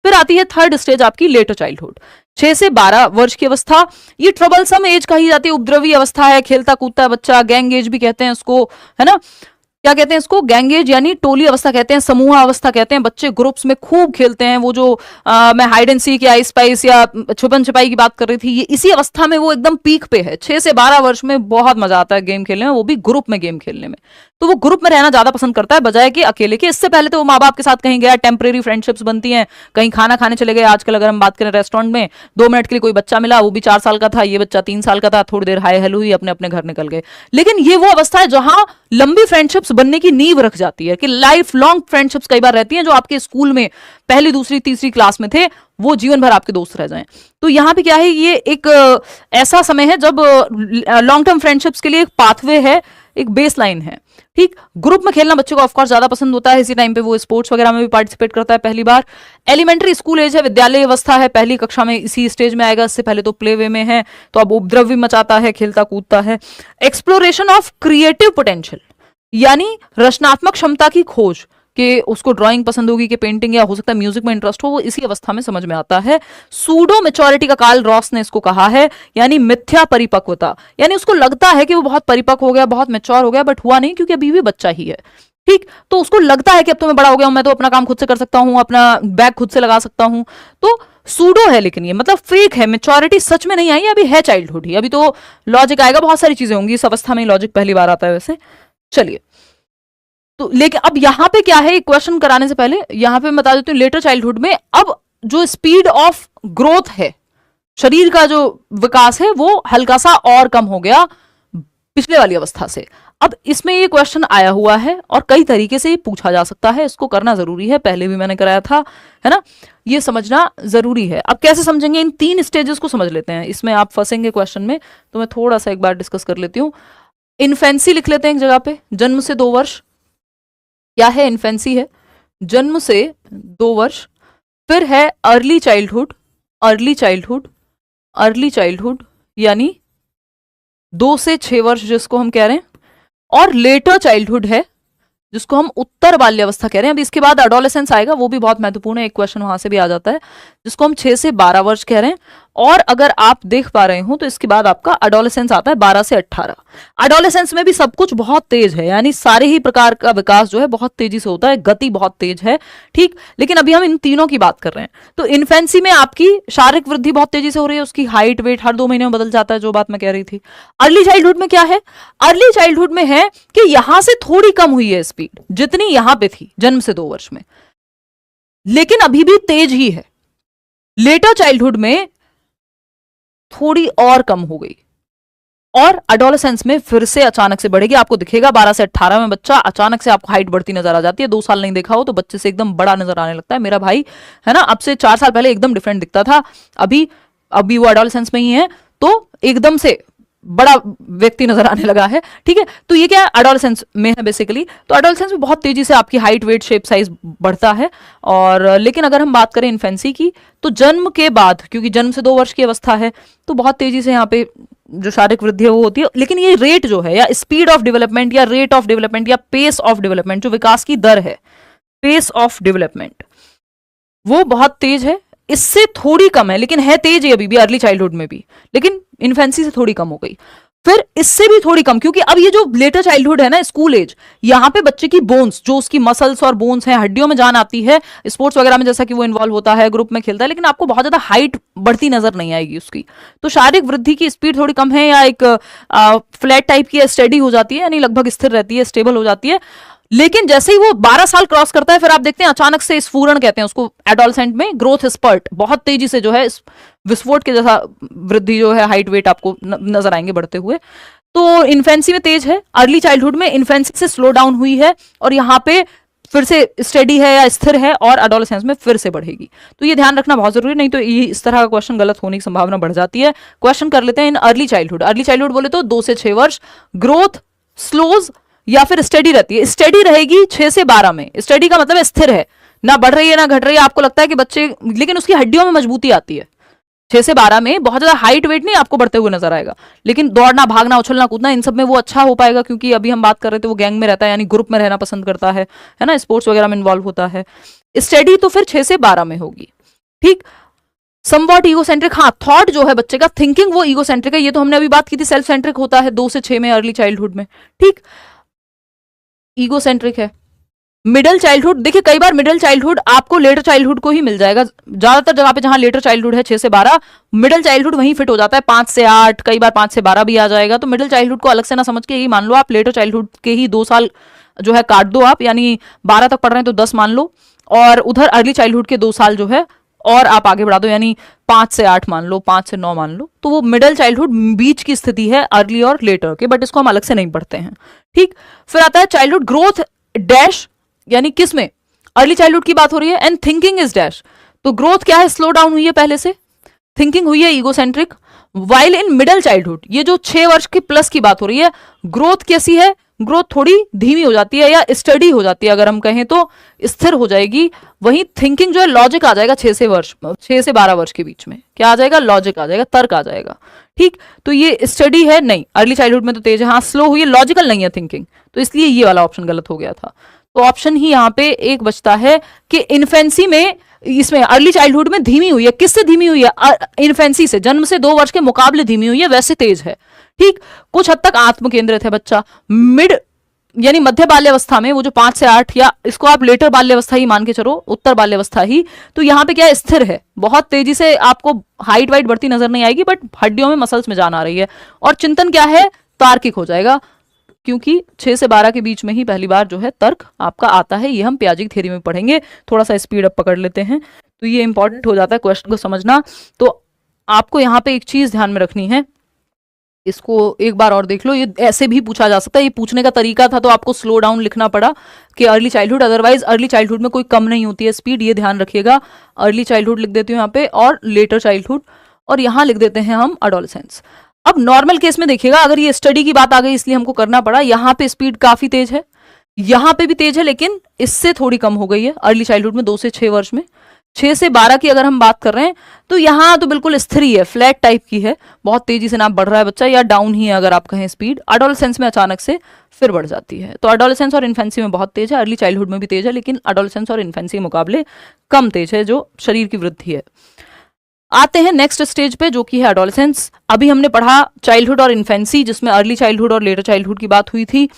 फिर आती है थर्ड स्टेज आपकी लेटर चाइल्डहुड, 6 से 12 वर्ष की अवस्था। ये ट्रबलसम एज कही जाती है, उपद्रवी अवस्था है, खेलता कूदता है बच्चा, गैंग एज भी कहते हैं उसको, है ना। क्या कहते हैं इसको? गैंग एज यानी टोली अवस्था कहते हैं, समूह अवस्था कहते हैं। बच्चे ग्रुप्स में खूब खेलते हैं, वो जो मैं हाइड एंड सीक या स्पाइस या छुपन छिपाई की बात कर रही थी, ये इसी अवस्था में वो एकदम पीक पे है। 6 से 12 वर्ष में बहुत मजा आता है गेम खेलने में, वो भी ग्रुप में गेम खेलने में। तो वो ग्रुप में रहना ज्यादा पसंद करता है बजाय कि अकेले के। इससे पहले तो वो माँ बाप के साथ कहीं गया, टेम्परेरी फ्रेंडशिप्स बनती हैं, कहीं खाना खाने चले गए। आजकल अगर हम बात करें रेस्टोरेंट में, 2 मिनट के लिए कोई बच्चा मिला, वो भी 4 साल का था, ये बच्चा 3 साल का था, थोड़ी देर हाय हेलो हुई, अपने अपने घर निकल गए। लेकिन ये वो अवस्था है जहां लंबी फ्रेंडशिप्स बनने की नींव रख जाती है, कि लाइफ लॉन्ग फ्रेंडशिप्स कई बार रहती हैं, जो आपके स्कूल में पहली दूसरी तीसरी क्लास में थे, वो जीवन भर आपके दोस्त रह जाएं। तो यहां पे क्या है, ये एक ऐसा समय है जब लॉन्ग टर्म फ्रेंडशिप्स के लिए एक पाथवे है, एक बेस लाइन है। ठीक, ग्रुप में खेलना बच्चे को ऑफकोर्स ज्यादा पसंद होता है, इसी टाइम पे वो स्पोर्ट्स वगैरह में भी पार्टिसिपेट करता है पहली बार। एलिमेंट्री स्कूल एज है, विद्यालय अवस्था है, पहली कक्षा में इसी स्टेज में आएगा, इससे पहले तो प्ले वे में है, तो अब उपद्रव भी मचाता है, खेलता कूदता है। एक्सप्लोरेशन ऑफ क्रिएटिव पोटेंशियल यानी रचनात्मक क्षमता की खोज, कि उसको ड्राइंग पसंद होगी कि पेंटिंग, या हो सकता है म्यूजिक में इंटरेस्ट हो, वो इसी अवस्था में समझ में आता है। सूडो मेच्योरिटी का काल रॉस ने इसको कहा है, यानी मिथ्या परिपक्वता, यानी उसको लगता है कि वो बहुत परिपक्व हो गया, बहुत मैच्योर हो गया, बट हुआ नहीं, क्योंकि अभी भी बच्चा ही है। ठीक, तो उसको लगता है कि अब तो मैं बड़ा हो गया हूं, मैं तो अपना काम खुद से कर सकता हूं, अपना बैग खुद से लगा सकता हूं। तो सूडो है, लेकिन ये मतलब फेक है, मेच्योरिटी सच में नहीं आई, अभी है चाइल्डहुड ही। अभी तो लॉजिक आएगा, बहुत सारी चीजें होंगी इस अवस्था में, लॉजिक पहली बार आता है वैसे। चलिए, तो लेकिन अब यहां पे क्या है, क्वेश्चन कराने से पहले यहां पे मैं बता देती हूँ, लेटर चाइल्डहुड में अब जो स्पीड ऑफ ग्रोथ है, शरीर का जो विकास है, वो हल्का सा और कम हो गया पिछले वाली अवस्था से। अब इसमें ये क्वेश्चन आया हुआ है और कई तरीके से पूछा जा सकता है, इसको करना जरूरी है, पहले भी मैंने कराया था, है ना, ये समझना जरूरी है। अब कैसे समझेंगे, इन 3 स्टेजेस को समझ लेते हैं, इसमें आप फंसेंगे क्वेश्चन में, तो मैं थोड़ा सा एक बार डिस्कस कर लेती हूँ। इन्फेंसी लिख लेते हैं एक जगह पे, जन्म से 2 वर्ष। क्या है? इन्फेंसी है, जन्म से 2 वर्ष। फिर है early childhood, early childhood, early childhood यानी 2 से 6 वर्ष जिसको हम कह रहे हैं, और लेटर चाइल्डहुड है जिसको हम उत्तर बाल्यावस्था कह रहे हैं। अब इसके बाद एडोलेसेंस आएगा, वो भी बहुत महत्वपूर्ण है, एक क्वेश्चन वहां से भी आ जाता है, जिसको हम 6 से 12 वर्ष कह रहे हैं। और अगर आप देख पा रहे हो तो इसके बाद आपका एडोलेसेंस आता है 12 से 18। एडोलेसेंस में भी सब कुछ बहुत तेज है, यानी सारे ही प्रकार का विकास जो है बहुत तेजी से होता है, गति बहुत तेज है। ठीक, लेकिन अभी हम इन तीनों की बात कर रहे हैं। तो इन्फेंसी में आपकी शारीरिक वृद्धि बहुत तेजी से हो रही है, उसकी हाइट वेट हर 2 महीने में बदल जाता है, जो बात मैं कह रही थी। अर्ली चाइल्डहुड में क्या है? अर्ली चाइल्डहुड में है कि यहां से थोड़ी कम हुई है स्पीड, जितनी यहां पे थी जन्म से 2 वर्ष में, लेकिन अभी भी तेज ही है। लेटर चाइल्डहुड में थोड़ी और कम हो गई, और एडोलेसेंस में फिर से अचानक से बढ़ेगी। आपको दिखेगा 12 से 18 में बच्चा अचानक से आपको हाइट बढ़ती नजर आ जाती है। 2 साल नहीं देखा हो तो बच्चे से एकदम बड़ा नजर आने लगता है। मेरा भाई है ना, अब से 4 साल पहले एकदम डिफरेंट दिखता था, अभी वो एडोलेसेंस में ही है, तो एकदम से बड़ा व्यक्ति नजर आने लगा है। ठीक है, तो ये क्या एडोलेसेंस में है बेसिकली। तो एडोलेसेंस में बहुत तेजी से आपकी हाइट वेट शेप साइज बढ़ता है। और लेकिन अगर हम बात करें इन्फेंसी की, तो जन्म के बाद, क्योंकि जन्म से 2 वर्ष की अवस्था है, तो बहुत तेजी से यहाँ पे जो शारीरिक वृद्धि है वो होती है। लेकिन ये रेट जो है, या स्पीड ऑफ डेवलपमेंट, या रेट ऑफ डेवलपमेंट, या पेस ऑफ डेवलपमेंट, जो विकास की दर है, पेस ऑफ डेवलपमेंट, वो बहुत तेज है। इससे थोड़ी कम है, लेकिन है तेज है अभी भी अर्ली चाइल्डहुड में भी, लेकिन इन्फेंसी से थोड़ी कम हो गई। फिर इससे भी थोड़ी कम, क्योंकि अब ये जो लेटर चाइल्डहुड है ना, स्कूल एज, यहां पे बच्चे की बोन्स, जो उसकी मसल्स और बोन्स हैं, हड्डियों में जान आती है, स्पोर्ट्स वगैरह में जैसा कि वो इन्वॉल्व होता है, ग्रुप में खेलता है, लेकिन आपको बहुत ज्यादा हाइट बढ़ती नजर नहीं आएगी उसकी। तो शारीरिक वृद्धि की स्पीड थोड़ी कम है, या एक फ्लैट टाइप की स्टडी हो जाती है, यानी लगभग स्थिर रहती है, स्टेबल हो जाती है। लेकिन जैसे ही वो 12 साल क्रॉस करता है, फिर आप देखते हैं अचानक से स्फूरण कहते हैं उसको एडोलसेंट में, ग्रोथ स्पर्ट, बहुत तेजी से जो है विस्फोट के जैसा वृद्धि जो है, हाइट वेट आपको नजर आएंगे बढ़ते हुए। तो इन्फेंसी में तेज है, अर्ली चाइल्डहुड में इन्फेंसी से स्लो डाउन हुई है, और यहाँ पे फिर से स्टेडी है या स्थिर है, और एडोलेसेंस में फिर से बढ़ेगी। तो ये ध्यान रखना बहुत जरूरी, नहीं तो ये इस तरह का क्वेश्चन गलत होने की संभावना बढ़ जाती है। क्वेश्चन कर लेते हैं in early childhood. Early childhood बोले तो 2 से 6 वर्ष, ग्रोथ स्लोज या फिर स्टेडी रहती है। स्टेडी रहेगी 6 से 12 में। स्टेडी का मतलब स्थिर है, ना बढ़ रही है ना घट रही है। आपको लगता है कि बच्चे, लेकिन उसकी हड्डियों में मजबूती आती है। 6 से 12 में बहुत ज्यादा हाइट वेट नहीं आपको बढ़ते हुए नजर आएगा, लेकिन दौड़ना, भागना, उछलना, कूदना, इन सब में वो अच्छा हो पाएगा, क्योंकि अभी हम बात कर रहे थे वो गैंग में रहता है, यानी ग्रुप में रहना पसंद करता है ना, स्पोर्ट्स वगैरह में इन्वॉल्व होता है। स्टडी तो फिर 6 से 12 में होगी। ठीक, समवॉट ईगोसेंट्रिक, हाँ थॉट जो है बच्चे का, थिंकिंग वो ईगोसेंट्रिक है, ये तो हमने अभी बात की थी, सेल्फ सेंट्रिक होता है 2 से 6 में अर्ली चाइल्डहुड में, ठीक, ईगोसेंट्रिक है। मिडिल चाइल्डहुड, देखिए कई बार मिडिल चाइल्डहुड आपको लेटर चाइल्डहुड को ही मिल जाएगा, ज्यादातर जगह पे जहां लेटर चाइल्डहुड है 6 से 12, मिडिल चाइल्डहुड वहीं फिट हो जाता है, 5 से 8, कई बार 5 से 12 भी आ जाएगा। तो मिडिल चाइल्डहुड को अलग से ना समझ के यही मान लो आप लेटर चाइल्डहुड के ही 2 साल जो है काट दो आप, यानी 12 तक पढ़ रहे हैं तो 10 मान लो, और उधर अर्ली चाइल्डहुड के 2 साल जो है और आप आगे बढ़ा दो, यानी 5 से 8 मान लो, 5 से 9 मान लो, तो वो मिडिल चाइल्डहुड बीच की स्थिति है अर्ली और लेटर के, बट इसको हम अलग से नहीं पढ़ते हैं, ठीक। फिर आता है चाइल्डहुड ग्रोथ डैश, यानी किस में, अर्ली चाइल्डहुड की बात हो रही है, एंड थिंकिंग इज डैश, तो ग्रोथ क्या है, स्लो डाउन हुई है पहले से, थिंकिंग हुई है egocentric, while in middle childhood, ये जो 6 वर्ष के प्लस की बात हो रही है, ग्रोथ कैसी है, ग्रोथ थोड़ी धीमी हो जाती है या स्टडी हो जाती है, अगर हम कहें तो स्थिर हो जाएगी। वहीं थिंकिंग जो है लॉजिक आ जाएगा 6 से 12 वर्ष के बीच में, क्या आ जाएगा, लॉजिक आ जाएगा, तर्क आ जाएगा, ठीक। तो ये स्टडी है नहीं, अर्ली चाइल्डहुड में तो तेज है, हाँ स्लो हुई है, लॉजिकल नहीं है थिंकिंग, तो इसलिए ये वाला ऑप्शन गलत हो गया था। तो ऑप्शन ही यहाँ पे एक बचता है कि इन्फेंसी में, इसमें अर्ली चाइल्डहुड में धीमी हुई है, किससे धीमी हुई है, इन्फेंसी से, जन्म से 2 वर्ष के मुकाबले धीमी हुई है, वैसे तेज है, ठीक। कुछ हद तक आत्म केंद्रित है बच्चा, मिड यानी मध्य बाल्यावस्था में, वो जो 5 से 8, या इसको आप लेटर बाल्यावस्था ही मान के चलो, उत्तर बाल्यावस्था ही, तो यहाँ पे क्या है, स्थिर है, बहुत तेजी से आपको हाइट वाइट बढ़ती नजर नहीं आएगी, बट हड्डियों में मसल्स में जान आ रही है, और चिंतन क्या है, तार्किक हो जाएगा, क्योंकि 6 से 12 के बीच में ही पहली बार जो है तर्क आपका आता है, ये हम पियाजे की थ्योरी में पढ़ेंगे, थोड़ा सा स्पीड अप पकड़ लेते हैं, तो ये इंपॉर्टेंट हो जाता है क्वेश्चन को समझना। तो आपको यहाँ पे एक चीज ध्यान में रखनी है, इसको एक बार और देख लो, ये ऐसे भी पूछा जा सकता है, ये पूछने का तरीका था तो आपको स्लो डाउन लिखना पड़ा कि early childhood, otherwise early childhood में कोई कम नहीं होती है स्पीड, ये ध्यान रखिएगा। अर्ली चाइल्डहुड लिख देती हूँ यहाँ पे, और लेटर चाइल्डहुड, और यहाँ लिख देते हैं हम अडोलेसेंस। अब नॉर्मल केस में देखिएगा, अगर ये स्टडी की बात आ गई इसलिए हमको करना पड़ा, यहाँ पे स्पीड काफी तेज है, यहाँ पे भी तेज है, लेकिन इससे थोड़ी कम हो गई है अर्ली चाइल्डहुड में 2 से 6 वर्ष में। 6 से 12 की अगर हम बात कर रहे हैं तो यहाँ तो बिल्कुल स्थिर ही है, फ्लैट टाइप की है, बहुत तेजी से ना बढ़ रहा है बच्चा, या डाउन ही है अगर आप कहें स्पीड। अडोलेसेंस में अचानक से फिर बढ़ जाती है, तो अडोलेसेंस और इन्फेंसी में बहुत तेज है, अर्ली चाइल्डहुड में भी तेज है, लेकिन अडोलेसेंस और इन्फेंसी के मुकाबले कम तेज है, जो शरीर की वृद्धि है। आते हैं नेक्स्ट स्टेज पे, जो कि है एडोलेसेंस। अभी हमने पढ़ा चाइल्डहुड और इन्फेंसी, जिसमें अर्ली चाइल्डहुड और लेटर चाइल्डहुड की बात हुई थी।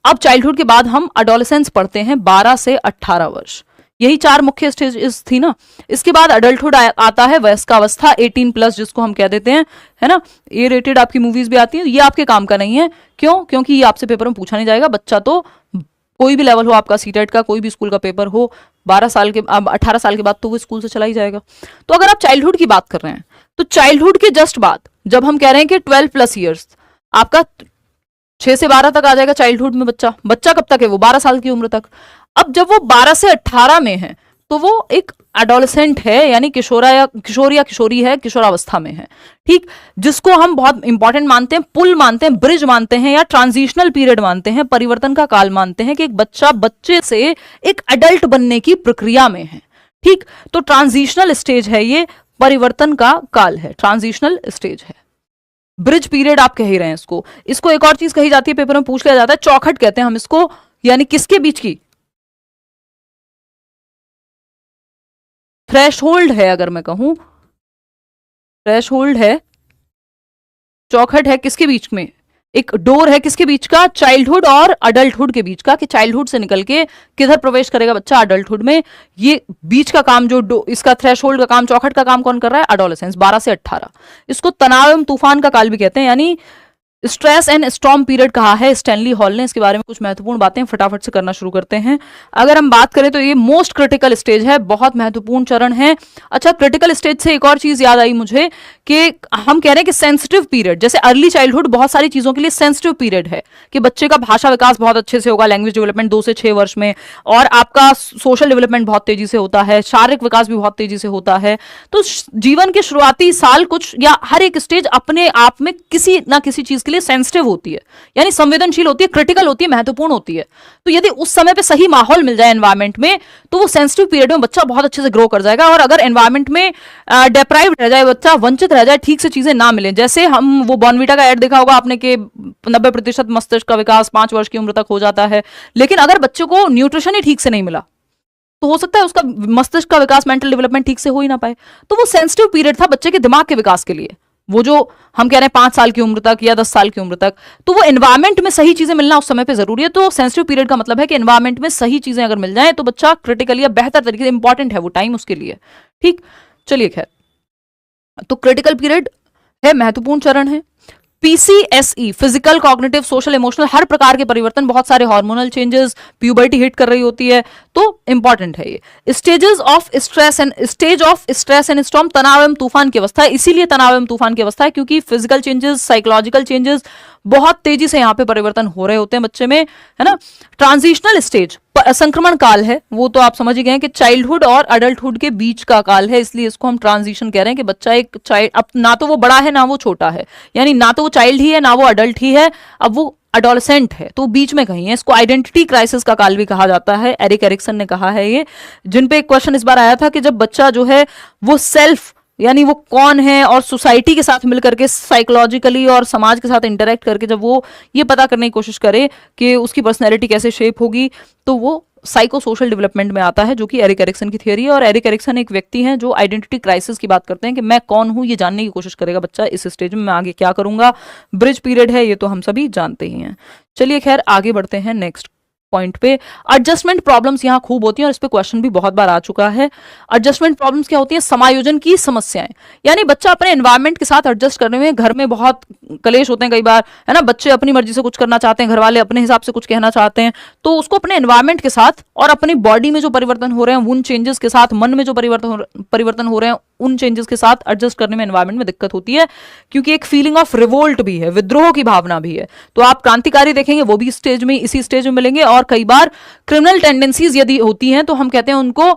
अब चाइल्डहुड के बाद हम एडोलेसेंस पढ़ते हैं, 12 से 18 वर्ष, यही 4 मुख्य स्टेज थी ना। इसके बाद अडल्टहुड आता है, वयस्कावस्था 18+ जिसको हम कह देते हैं, है ना। ए रेटेड आपकी मूवीज भी आती हैं, ये आपके काम का नहीं है, क्यों, क्योंकि ये आपसे पेपर में पूछा नहीं जाएगा। बच्चा तो कोई भी लेवल हो आपका, सीटेट का कोई भी स्कूल का पेपर हो, 12 साल के, अब 18 साल के बाद तो वो स्कूल से चला ही जाएगा। तो अगर आप चाइल्डहुड की बात कर रहे हैं, तो चाइल्डहुड के जस्ट बाद जब हम कह रहे हैं कि 12+ ईयर्स, आपका 6 से 12 तक आ जाएगा चाइल्डहुड में बच्चा। बच्चा कब तक है, वो 12 साल की उम्र तक। अब जब वो 12 से 18 में है, तो वो एक एडोलेसेंट है, यानी किशोर या किशोरी है, किशोरावस्था में है, ठीक। जिसको हम बहुत इंपॉर्टेंट मानते हैं, पुल मानते हैं, ब्रिज मानते हैं, या ट्रांजिशनल पीरियड मानते हैं, परिवर्तन का काल मानते हैं, कि एक बच्चा बच्चे से एक अडल्ट बनने की प्रक्रिया में है, ठीक। तो ट्रांजिशनल स्टेज है ये, परिवर्तन का काल है, ट्रांजिशनल स्टेज है, ब्रिज पीरियड आप कह ही रहे हैं इसको। इसको एक और चीज कही जाती है, पेपर में पूछ लिया जाता है, चौखट कहते हैं हम इसको, यानी किसके बीच की, थ्रेशहोल्ड है, अगर मैं कहूं थ्रेशहोल्ड है, चौखट है किसके बीच में, एक डोर है किसके बीच का, चाइल्डहुड और अडल्टहुड के बीच का, कि चाइल्डहुड से निकल के किधर प्रवेश करेगा बच्चा, अडल्टहुड में। ये बीच का काम जो इसका थ्रेशहोल्ड का काम, चौखट का काम कौन कर रहा है, एडोलेसेंस, 12 से 18। इसको तनाव एवं तूफान का काल भी कहते हैं, यानी स्ट्रेस एंड स्टॉर्म पीरियड कहा है स्टैनली हॉल ने। इसके बारे में कुछ महत्वपूर्ण बातें फटाफट से करना शुरू करते हैं। अगर हम बात करें तो ये मोस्ट क्रिटिकल स्टेज है, बहुत महत्वपूर्ण चरण है। अच्छा, क्रिटिकल स्टेज से एक और चीज याद आई मुझे कि हम कह रहे हैं कि सेंसिटिव पीरियड, जैसे अर्ली चाइल्डहुड बहुत सारी चीजों के लिए सेंसिटिव पीरियड है, कि बच्चे का भाषा विकास बहुत अच्छे से होगा, लैंग्वेज डेवलपमेंट 2 से 6 वर्ष में, और आपका सोशल डेवलपमेंट बहुत तेजी से होता है, शारीरिक विकास भी बहुत तेजी से होता है। तो जीवन के शुरुआती साल कुछ या हर एक स्टेज अपने आप में किसी ना किसी चीज के लिए सेंसिटिव होती है, यानी संवेदनशील होती है, क्रिटिकल होती है, महत्वपूर्ण होती है। तो यदि उस समय पे सही माहौल मिल जाए एनवायरमेंट में, तो वो सेंसिटिव पीरियड में बच्चा बहुत अच्छे से ग्रो कर जाएगा। और अगर एनवायरमेंट में डेप्राइव्ड रह जाए बच्चा, वंचित रह जाए, ठीक से चीजें ना मिले, जैसे हम वो बॉर्नवीटा का ऐड देखा होगा आपने कि 90% मस्तिष्क का विकास 5 वर्ष की उम्र तक हो जाता है, लेकिन अगर बच्चे को न्यूट्रिशन ही ठीक से नहीं मिला, तो हो सकता है उसका मस्तिष्क का विकास, मेंटल डेवलपमेंट ठीक से हो ही ना पाए। तो वो सेंसिटिव पीरियड था बच्चे के दिमाग के विकास के लिए, वो जो हम कह रहे हैं 5 साल की उम्र तक या 10 साल की उम्र तक, तो वो एनवायरमेंट में सही चीजें मिलना उस समय पे जरूरी है। तो सेंसिटिव पीरियड का मतलब है कि एनवायरमेंट में सही चीजें अगर मिल जाए तो बच्चा क्रिटिकली या बेहतर तरीके से, इंपॉर्टेंट है वो टाइम उसके लिए। ठीक, चलिए खैर, तो क्रिटिकल पीरियड है, महत्वपूर्ण चरण है। पीसीएसई, फिजिकल, कॉग्निटिव, सोशल, इमोशनल, हर प्रकार के परिवर्तन, बहुत सारे हार्मोनल चेंजेस, प्यूबर्टी हिट कर रही होती है, तो इंपॉर्टेंट है ये। Stage of stress and storm, तनाव एवं तूफान की अवस्था है। इसीलिए तनाव एवं तूफान की अवस्था है क्योंकि फिजिकल चेंजेस, साइकोलॉजिकल चेंजेस बहुत तेजी से यहाँ पे परिवर्तन हो रहे होते हैं बच्चे में, है ना। ट्रांजिशनल स्टेज, संक्रमण काल है, वो तो आप समझ ही गए कि चाइल्डहुड और अडल्टहुड के बीच का काल है, इसलिए इसको हम ट्रांजिशन कह रहे हैं कि बच्चा एक चाइल्ड, अब ना तो वो बड़ा है ना वो छोटा है, यानी ना तो वो चाइल्ड ही है ना वो अडल्ट ही है, अब वो अडोलसेंट है, तो बीच में कहीं है। इसको आइडेंटिटी क्राइसिस का काल भी कहा जाता है, एरिक एरिक्सन ने कहा है ये, जिन पे एक क्वेश्चन इस बार आया था कि जब बच्चा जो है वो सेल्फ, यानी वो कौन है, और सोसाइटी के साथ मिलकर के साइकोलॉजिकली और समाज के साथ इंटरेक्ट करके जब वो ये पता करने की कोशिश करे कि उसकी पर्सनैलिटी कैसे शेप होगी, तो वो साइको सोशल डेवलपमेंट में आता है, जो कि एरिक एरिक्सन की थियरी है। और एरिक एरिक्सन एक व्यक्ति हैं जो आइडेंटिटी क्राइसिस की बात करते हैं कि मैं कौन हूं, ये जानने की कोशिश करेगा बच्चा इस स्टेज में, मैं आगे क्या करूंगा। ब्रिज पीरियड है, ये तो हम सभी जानते ही हैं। चलिए खैर आगे बढ़ते हैं नेक्स्ट पॉइंट पे। एडजस्टमेंट प्रॉब्लम्स यहाँ खूब होती हैं और इस पे क्वेश्चन भी बहुत बार आ चुका है। एडजस्टमेंट प्रॉब्लम्स क्या होती हैं? समायोजन की समस्याएं, यानी बच्चा अपने एनवायरनमेंट के साथ एडजस्ट करने में, घर में बहुत कलेश होते हैं कई बार, है ना, बच्चे अपनी मर्जी से कुछ करना चाहते हैं, घर वाले अपने हिसाब से कुछ कहना चाहते हैं, तो उसको अपने एनवायरनमेंट के साथ और अपनी बॉडी में जो परिवर्तन हो रहे हैं उन चेंजेस के साथ, मन में जो परिवर्तन हो रहे हैं उन चेंजेस के साथ एडजस्ट करने में एनवायरनमेंट में दिक्कत होती है, क्योंकि एक फीलिंग ऑफ रिवोल्ट भी है, विद्रोह की भावना भी है। तो आप क्रांतिकारी देखेंगे वो भी स्टेज में, इसी स्टेज में मिलेंगे। और कई बार क्रिमिनल टेंडेंसीज यदि होती हैं तो हम कहते हैं उनको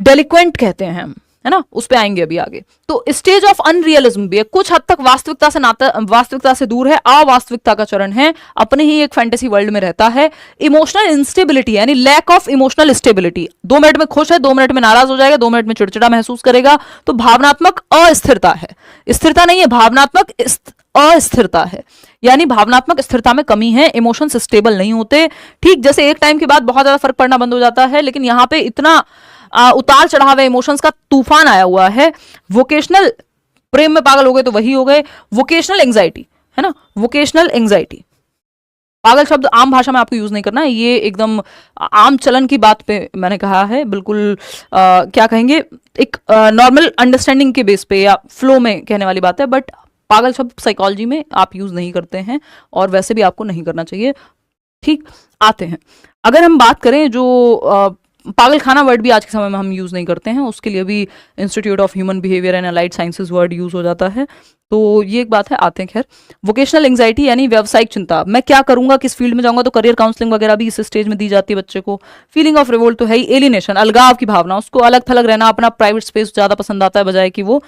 डेलिक्वेंट कहते हैं हम, है ना, उस पे आएंगे अभी आगे। तो स्टेज ऑफ अनरियलिज्म भी है, कुछ हद तक वास्तविकता से दूर है, अवास्तविकता का चरण है, अपने ही एक फैंटेसी वर्ल्ड में रहता है। इमोशनल इंस्टेबिलिटी यानी lack of emotional stability, 2 minute में खुश है, 2 मिनट में नाराज हो जाएगा, 2 मिनट में चिड़चिड़ा महसूस करेगा, तो भावनात्मक अस्थिरता है, स्थिरता नहीं है, भावनात्मक अस्थिरता है, यानी भावनात्मक स्थिरता में कमी है, इमोशंस स्टेबल नहीं होते। ठीक, जैसे एक टाइम के बाद बहुत ज्यादा फर्क पड़ना बंद हो जाता है, लेकिन यहाँ पे इतना उतार चढ़ाव है, इमोशंस का तूफान आया हुआ है। वोकेशनल, प्रेम में पागल हो गए तो वही हो गए। वोकेशनल एंग्जाइटी, है ना, वोकेशनल एंग्जाइटी, पागल शब्द आम भाषा में आपको यूज नहीं करना है, ये एकदम आम चलन की बात पे मैंने कहा है, बिल्कुल क्या कहेंगे, एक नॉर्मल अंडरस्टैंडिंग के बेस पे या फ्लो में कहने वाली बात है, बट पागल शब्द साइकोलॉजी में आप यूज नहीं करते हैं और वैसे भी आपको नहीं करना चाहिए। ठीक, आते हैं, अगर हम बात करें जो पागल खाना वर्ड भी आज के समय में हम यूज नहीं करते हैं, उसके लिए भी institute of human behaviour and allied sciences word use हो जाता है, तो ये एक बात है। आते हैं खैर, वोकेशनल एंग्जाइटी यानी व्यावसायिक चिंता, मैं क्या करूंगा, किस फील्ड में जाऊंगा, तो करियर काउंसलिंग वगैरह भी इस स्टेज में दी जाती है बच्चे को। फीलिंग ऑफ रिवोल्ट तो है ही। एलिनेशन, अलगाव की भावना, उसको अलग थलग रहना, अपना प्राइवेट स्पेस ज्यादा पसंद आता है बजाय कि वो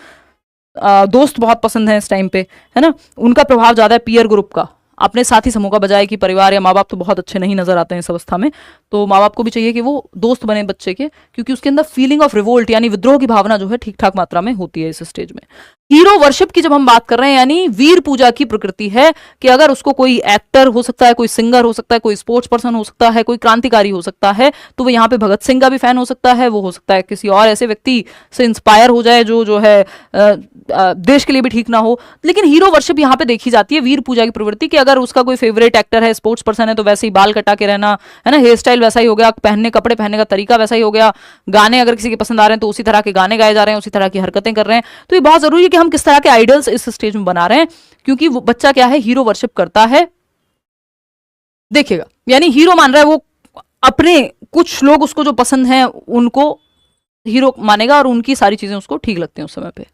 दोस्त बहुत पसंद है इस टाइम पे, है ना, उनका प्रभाव ज्यादा है पीयर ग्रुप का, अपने साथी समूह का, बजाय कि परिवार या माँ बाप तो बहुत अच्छे नहीं नजर आते हैं इस अवस्था में, तो माँ बाप को भी चाहिए कि वो दोस्त बने बच्चे के, क्योंकि उसके अंदर फीलिंग ऑफ रिवोल्ट यानी विद्रोह की भावना जो है ठीक ठाक मात्रा में होती है इस स्टेज में। हीरो वर्शिप की जब हम बात कर रहे हैं, यानी वीर पूजा की प्रकृति है कि अगर उसको कोई एक्टर हो सकता है, कोई सिंगर हो सकता है, कोई स्पोर्ट्स पर्सन हो सकता है, कोई क्रांतिकारी हो सकता है, तो वो यहाँ पे भगत सिंह का भी फैन हो सकता है, वो हो सकता है किसी और ऐसे व्यक्ति से इंस्पायर हो जाए जो है देश के लिए भी ठीक ना हो, लेकिन हीरो वर्शिप यहाँ पे देखी जाती है, वीर पूजा की प्रवृत्ति, कि अगर उसका कोई फेवरेट एक्टर है, स्पोर्ट्स पर्सन है, तो वैसे ही बाल कटा के रहना, है ना, हेयर स्टाइल वैसा ही हो गया, कपड़े पहनने का तरीका वैसा ही हो गया, गाने अगर किसी के पसंद आ रहे हैं तो उसी तरह के गाने गाए जा रहे हैं, उसी तरह की हरकतें कर रहे हैं। तो ये बहुत जरूरी है कि हम किस तरह के आइडल्स इस स्टेज में बना रहे हैं, क्योंकि वो बच्चा क्या है, हीरो वर्शिप करता है, देखिएगा, यानी हीरो मान रहा है, वो अपने कुछ लोग उसको जो पसंद है उनको हीरो मानेगा और उनकी सारी चीजें उसको ठीक लगती हैं उस समय पे।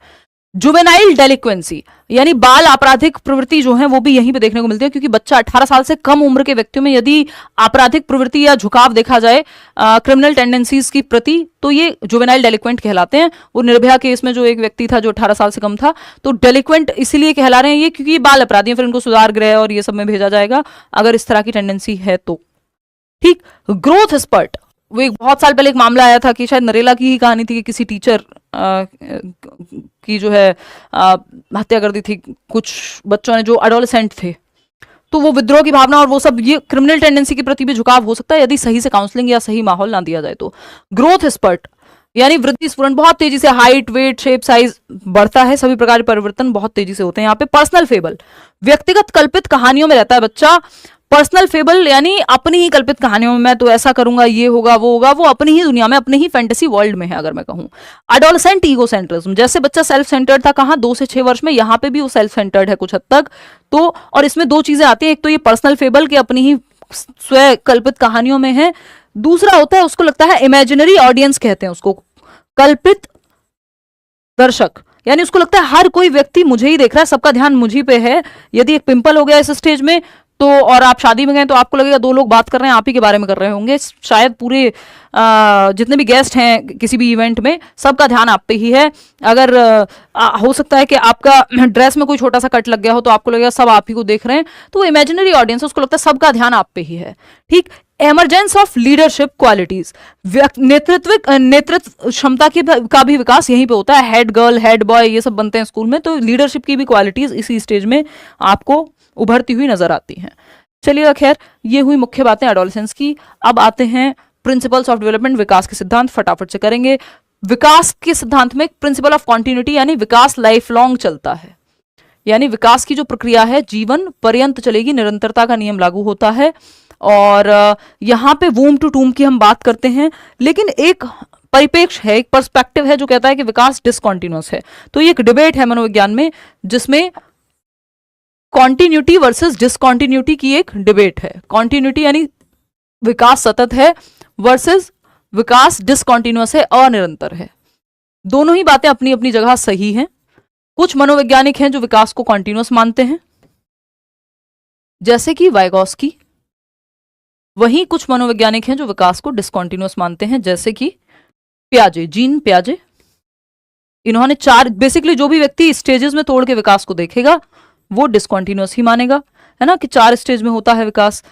जुवेनाइल डेलिक्वेंसी यानी बाल आपराधिक प्रवृत्ति जो है वो भी यहीं पे देखने को मिलती है, क्योंकि बच्चा 18 साल से कम उम्र के व्यक्तियों में यदि आपराधिक प्रवृत्ति या झुकाव देखा जाए क्रिमिनल टेंडेंसीज की प्रति, तो ये जुवेनाइल डेलिक्वेंट कहलाते हैं। वो निर्भया केस में जो एक व्यक्ति था जो 18 साल से कम था, तो डेलिक्वेंट इसलिए कहला रहे हैं ये क्योंकि ये बाल अपराधी हैं, फिर इनको सुधार गृह और ये सब में भेजा जाएगा अगर इस तरह की टेंडेंसी है तो। ठीक, ग्रोथ स्पर्ट, वो एक बहुत साल पहले एक मामला आया था कि शायद नरेला की ही कहानी थी कि किसी टीचर की जो है हत्या कर दी थी कुछ बच्चों ने जो एडोलेसेंट थे, तो वो विद्रोह की भावना और वो सब, ये क्रिमिनल टेंडेंसी के प्रति भी झुकाव हो सकता है यदि सही से काउंसलिंग या सही माहौल ना दिया जाए तो। ग्रोथ स्पर्ट यानी वृद्धि स्फुरन, बहुत तेजी से हाइट, वेट, शेप, साइज बढ़ता है, सभी प्रकार के परिवर्तन बहुत तेजी से होते हैं यहाँ पे। पर्सनल फेबल, व्यक्तिगत कल्पित कहानियों में रहता है बच्चा। पर्सनल फेबल यानी अपनी ही कल्पित कहानियों में, मैं तो ऐसा करूंगा, ये होगा, वो अपनी ही दुनिया में, अपनी ही फैंटेसी वर्ल्ड में है अगर मैं कहूं। एडोलसेंट ईगोसेंट्रिज्म, जैसे बच्चा सेल्फ सेंटर्ड था कहां, 2 से 6 वर्ष में, यहाँ पे भी वो सेल्फ सेंटर्ड है कुछ हद तक। तो और इसमें 2 चीजें आती हैं, एक तो ये पर्सनल फेबल की अपनी ही स्वयं कल्पित कहानियों में है, दूसरा होता है उसको लगता है इमेजिनरी ऑडियंस कहते हैं उसको, कल्पित दर्शक, यानी उसको लगता है हर कोई व्यक्ति मुझे ही देख रहा है, सबका ध्यान मुझी पे है। यदि एक पिंपल हो गया इस स्टेज में तो, और आप शादी में गए तो आपको लगेगा 2 लोग बात कर रहे हैं, आप ही के बारे में कर रहे होंगे, शायद पूरे जितने भी गेस्ट हैं किसी भी इवेंट में सबका ध्यान आप पे ही है। अगर हो सकता है कि आपका ड्रेस में कोई छोटा सा कट लग गया हो तो आपको लगेगा सब आप ही को देख रहे हैं, तो वो इमेजिनरी ऑडियंस, उसको लगता है सबका ध्यान आप पे ही है। ठीक। एमरजेंस ऑफ लीडरशिप क्वालिटीज, नेतृत्व क्षमता का भी विकास यहीं पे होता है। हेड गर्ल, हेड बॉय, ये सब बनते हैं स्कूल में, तो लीडरशिप की भी क्वालिटीज इसी स्टेज में आपको उभरती हुई नजर आती हैं। चलिए खैर, ये हुई मुख्य बातें एडोलेसेंस की। अब आते हैं प्रिंसिपल्स ऑफ डेवलपमेंट, विकास के सिद्धांत, फटाफट से करेंगे। विकास के सिद्धांत में प्रिंसिपल ऑफ कॉन्टिन्यूटी, यानी विकास लाइफ लॉन्ग चलता है, यानी विकास की जो प्रक्रिया है जीवन पर्यंत चलेगी, निरंतरता का नियम लागू होता है। और यहाँ पे वूम टू टूम की हम बात करते हैं, लेकिन एक परिपेक्ष है, एक पर्सपेक्टिव है जो कहता है कि विकास डिसकॉन्टिन्यूअस है। तो ये एक डिबेट है मनोविज्ञान में जिसमें कॉन्टिन्यूटी वर्सेस डिसकॉन्टिन्यूटी की एक डिबेट है। कॉन्टिन्यूटी यानी विकास सतत है वर्सेस विकास डिसकॉन्टिन्यूअस है, अनिरंतर है। दोनों ही बातें अपनी अपनी जगह सही हैं। कुछ मनोवैज्ञानिक हैं जो विकास को कॉन्टिन्यूअस मानते हैं, जैसे कि वाइगॉस्की। वहीं कुछ मनोवैज्ञानिक हैं जो विकास को डिसकॉन्टिन्यूअस मानते हैं, जैसे कि प्याजे, जीन प्याजे। इन्होंने 4 बेसिकली, जो भी व्यक्ति स्टेजेस में तोड़ के विकास को देखेगा वो डिसकॉन्टिन्यूअस ही मानेगा, है ना, कि 4 स्टेज में होता है विकास।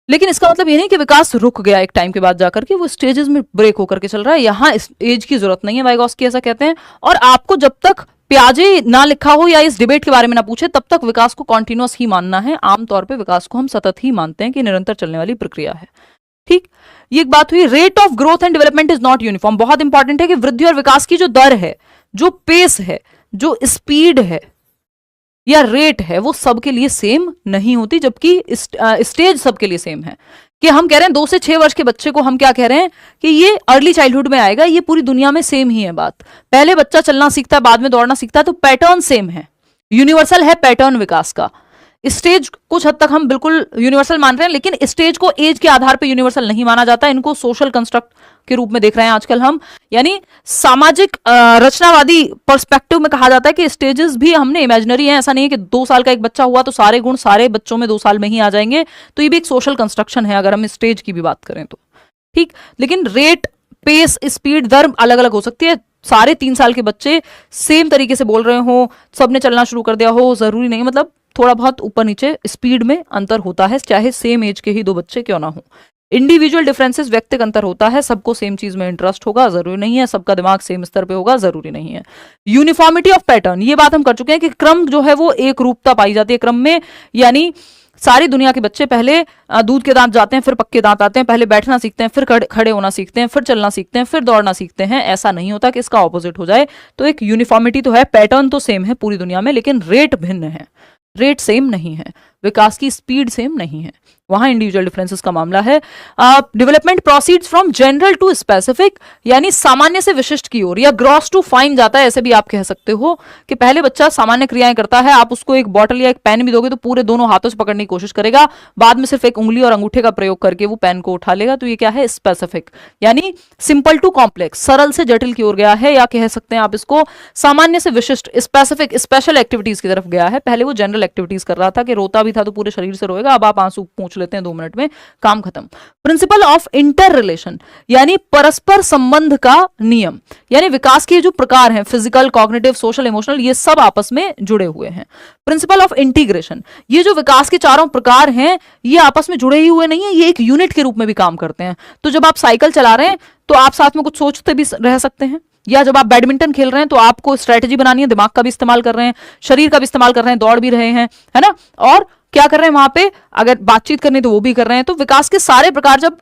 लेकिन इसका मतलब ये नहीं कि विकास रुक गया एक टाइम के बाद जाकर के, वो स्टेजेस में ब्रेक होकर के चल रहा है। यहाँ इस एज की जरूरत नहीं है, वाइगॉस्की ऐसा कहते हैं। और आपको जब तक प्याजे ना लिखा हो या इस डिबेट के बारे में ना पूछे, तब तक विकास को कॉन्टिन्यूअस ही मानना है। आमतौर पर विकास को हम सतत ही मानते हैं कि निरंतर चलने वाली प्रक्रिया है। ठीक, ये एक बात हुई। Rate of growth and development is not uniform, बहुत इंपॉर्टेंट है कि वृद्धि और विकास की जो दर है, जो पेस है, जो स्पीड है या रेट है, वो सबके लिए सेम नहीं होती, जबकि स्टेज सबके लिए सेम है। कि हम कह रहे हैं 2 से 6 वर्ष के बच्चे को हम क्या कह रहे हैं कि ये अर्ली चाइल्डहुड में आएगा, ये पूरी दुनिया में सेम ही है बात। पहले बच्चा चलना सीखता है, बाद में दौड़ना सीखता है, तो पैटर्न सेम है, यूनिवर्सल है पैटर्न विकास का। स्टेज कुछ हद तक हम बिल्कुल यूनिवर्सल मान रहे हैं, लेकिन स्टेज को एज के आधार पर यूनिवर्सल नहीं माना जाता, इनको सोशल कंस्ट्रक्ट के रूप में देख रहे हैं आजकल हम। यानी सामाजिक रचनावादी पर्सपेक्टिव में कहा जाता है कि स्टेजेस भी हमने इमेजिनरी हैं। ऐसा नहीं है कि 2 साल का एक बच्चा हुआ तो सारे गुण सारे बच्चों में 2 साल में ही आ जाएंगे, तो ये भी एक सोशल कंस्ट्रक्शन है अगर हम स्टेज की भी बात करें तो। ठीक, लेकिन रेट, पेस, स्पीड, दर अलग अलग हो सकती है। सारे 3 साल के बच्चे सेम तरीके से बोल रहे हो, सबने चलना शुरू कर दिया हो, जरूरी नहीं, मतलब थोड़ा बहुत ऊपर नीचे स्पीड में अंतर होता है, चाहे सेम एज के ही 2 बच्चे क्यों ना हो। इंडिविजुअल डिफरेंसेस, व्यक्तिगत अंतर होता है, सबको सेम चीज में इंटरेस्ट होगा जरूरी नहीं है, सबका दिमाग सेम स्तर पे होगा जरूरी नहीं है। यूनिफॉर्मिटी ऑफ पैटर्न, ये बात हम कर चुके हैं कि क्रम जो है वो एक रूपता पाई जाती है क्रम में। यानी सारी दुनिया के बच्चे पहले दूध के दांत जाते हैं, फिर पक्के दांत आते हैं, पहले बैठना सीखते हैं, फिर खड़े होना सीखते हैं, फिर चलना सीखते हैं, फिर दौड़ना सीखते हैं। ऐसा नहीं होता कि इसका ऑपोजिट हो जाए। तो एक यूनिफॉर्मिटी तो है, पैटर्न तो सेम है पूरी दुनिया में, लेकिन रेट भिन्न है, रेट सेम नहीं है, विकास की स्पीड सेम नहीं है, वहां इंडिविजुअल डिफरेंसेस का मामला है। Development proceeds from general to specific, यानी सामान्य से विशिष्ट की ओर, या ग्रॉस टू फाइन जाता है, ऐसे भी आप कह सकते हो कि पहले बच्चा सामान्य क्रियाएं करता है, आप उसको एक बॉटल या एक पेन भी दोगे तो पूरे दोनों हाथों से पकड़ने की कोशिश करेगा, बाद में सिर्फ एक उंगली और अंगूठे का प्रयोग करके वो पेन को उठा लेगा। तो ये क्या है, स्पेसिफिक, यानी सिंपल टू कॉम्प्लेक्स, सरल से जटिल की ओर गया है, या कह सकते हैं आप इसको सामान्य से विशिष्ट, स्पेसिफिक, स्पेशल एक्टिविटीज की तरफ गया है। पहले वो जनरल एक्टिविटीज कर रहा था कि रोता भी था तो पूरे शरीर से रोएगा, अब आप आंसू पूछ लेते हैं 2 मिनट में, काम खत्म। प्रिंसिपल ऑफ इंटर रिलेशन, यानी परस्पर संबंध का नियम, यानी विकास के जो प्रकार हैं, फिजिकल, कॉग्निटिव, सोशल, इमोशनल, ये सब आपस में जुड़े हुए हैं। प्रिंसिपल ऑफ इंटीग्रेशन, ये जो विकास के चारों प्रकार हैं ये आपस में जुड़े ही हुए नहीं है, ये एक यूनिट के रूप में भी काम करते हैं। तो जब आप साइकिल चला रहे हैं तो आप साथ में कुछ सोचते भी रह सकते हैं, या जब आप बैडमिंटन खेल रहे हैं तो आपको स्ट्रेटेजी बनानी है, दिमाग का भी इस्तेमाल कर रहे हैं, शरीर का भी इस्तेमाल कर रहे हैं, दौड़ भी रहे हैं, है ना, और क्या कर रहे हैं वहां पे, अगर बातचीत करनी तो वो भी कर रहे हैं। तो विकास के सारे प्रकार जब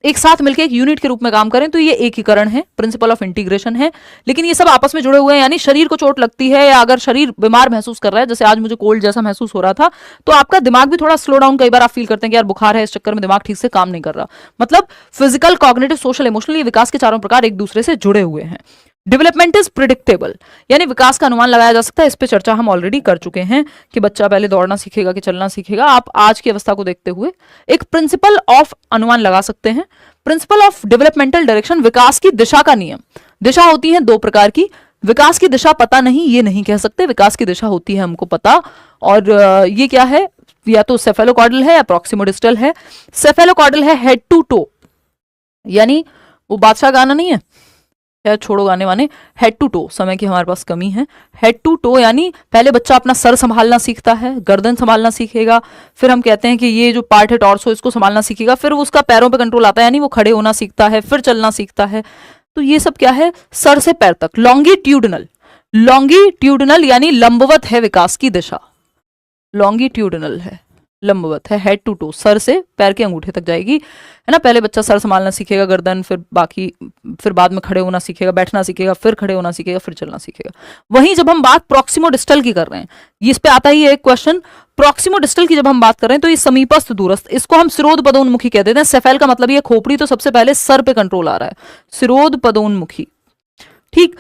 एक साथ मिलकर एक यूनिट के रूप में काम करें तो ये एकीकरण है, प्रिंसिपल ऑफ इंटीग्रेशन है। लेकिन ये सब आपस में जुड़े हुए हैं, यानी शरीर को चोट लगती है या अगर शरीर बीमार महसूस कर रहा है, जैसे आज मुझे कोल्ड जैसा महसूस हो रहा था, तो आपका दिमाग भी थोड़ा स्लो डाउन, कई बार आप फील करते हैं कि यार बुखार है, इस चक्कर में दिमाग ठीक से काम नहीं कर रहा। मतलब फिजिकल, कॉग्निटिव, सोशल, इमोशनल, ये विकास के चारों प्रकार एक दूसरे से जुड़े हुए हैं। डेवलपमेंट इज प्रिडिक्टेबल, यानी विकास का अनुमान लगाया जा सकता है। इस पे चर्चा हम ऑलरेडी कर चुके हैं कि बच्चा पहले दौड़ना सीखेगा कि चलना सीखेगा। आप आज की अवस्था को देखते हुए एक प्रिंसिपल ऑफ अनुमान लगा सकते हैं। प्रिंसिपल ऑफ डेवलपमेंटल डायरेक्शन, विकास की दिशा का नियम। दिशा होती है दो प्रकार की। विकास की दिशा पता नहीं, ये नहीं कह सकते। विकास की दिशा होती है हमको पता, और ये क्या है, या तो सेफेलोकॉर्डल है या प्रॉक्सिमोडिस्टल है। सेफेलोकॉर्डल है हेड टू टो, यानी वो बादशाह गाना नहीं है, या छोड़ो गाने वाने, हेड टू टो। समय की हमारे पास कमी है। हेड टू टो यानी पहले बच्चा अपना सर संभालना सीखता है, गर्दन संभालना सीखेगा, फिर हम कहते हैं कि ये जो पार्ट है टॉर्सो, इसको संभालना सीखेगा, फिर उसका पैरों पे कंट्रोल आता है, यानी वो खड़े होना सीखता है, फिर चलना सीखता है। तो ये सब क्या है, सर से पैर तक। लॉन्गिट्यूडनल, लॉन्गिट्यूडनल यानी लंबवत है विकास की दिशा, लॉन्गिट्यूडनल है, लंबवत है, हेड टू टो, सर से पैर के अंगूठे तक जाएगी, है ना। पहले बच्चा सर संभालना सीखेगा, गर्दन, फिर बाकी, फिर बाद में खड़े होना सीखेगा, बैठना सीखेगा, फिर खड़े होना सीखेगा, फिर चलना सीखेगा। वहीं जब हम बात प्रॉक्सिमोडिस्टल की कर रहे हैं, इस पे आता ही है एक क्वेश्चन। प्रॉक्सिमोडिस्टल की जब हम बात कर रहे हैं तो ये समीपस्थ दूरस्थ, इसको हम सिरोध पदोन्मुखी कह देते हैं। सेफेल का मतलब ये खोपड़ी, तो सबसे पहले सर पे कंट्रोल आ रहा है, सिरोध पदोन्मुखी, ठीक।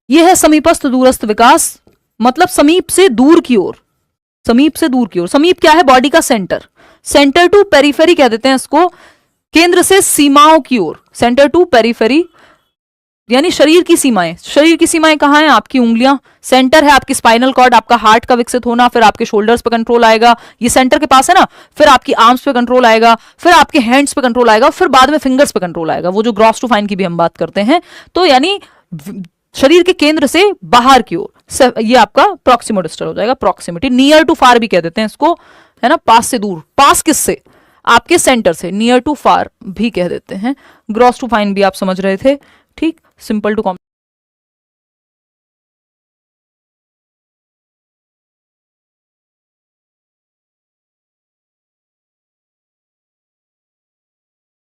ये है समीपस्थ दूरस्थ विकास, मतलब समीप से दूर की ओर, समीप से दूर की ओर। समीप क्या है, बॉडी का सेंटर, सेंटर टू पेरिफेरी कह देते हैं इसको, केंद्र से सीमाओं की ओर, सेंटर टू पेरिफेरी, यानी शरीर की सीमाएं। शरीर की सीमाएं कहां हैं, आपकी उंगलियां, सेंटर है आपकी स्पाइनल कॉर्ड, आपका हार्ट का विकसित होना, फिर आपके शोल्डर्स पे कंट्रोल आएगा, ये सेंटर के पास है ना, फिर आपकी आर्म्स पे कंट्रोल आएगा, फिर आपके हैंड्स पे कंट्रोल आएगा, फिर बाद में फिंगर्स पे कंट्रोल आएगा, वो जो ग्रॉस टू फाइन की भी हम बात करते हैं। तो यानी शरीर के केंद्र से बाहर की ओर, ये आपका प्रॉक्सिमोडिस्टल हो जाएगा। प्रॉक्सिमिटी, नियर टू फार भी कह देते हैं इसको, है ना, पास से दूर, पास किससे, आपके सेंटर से, नियर टू फार भी कह देते हैं। ग्रॉस टू फाइन भी आप समझ रहे थे, ठीक। Simple to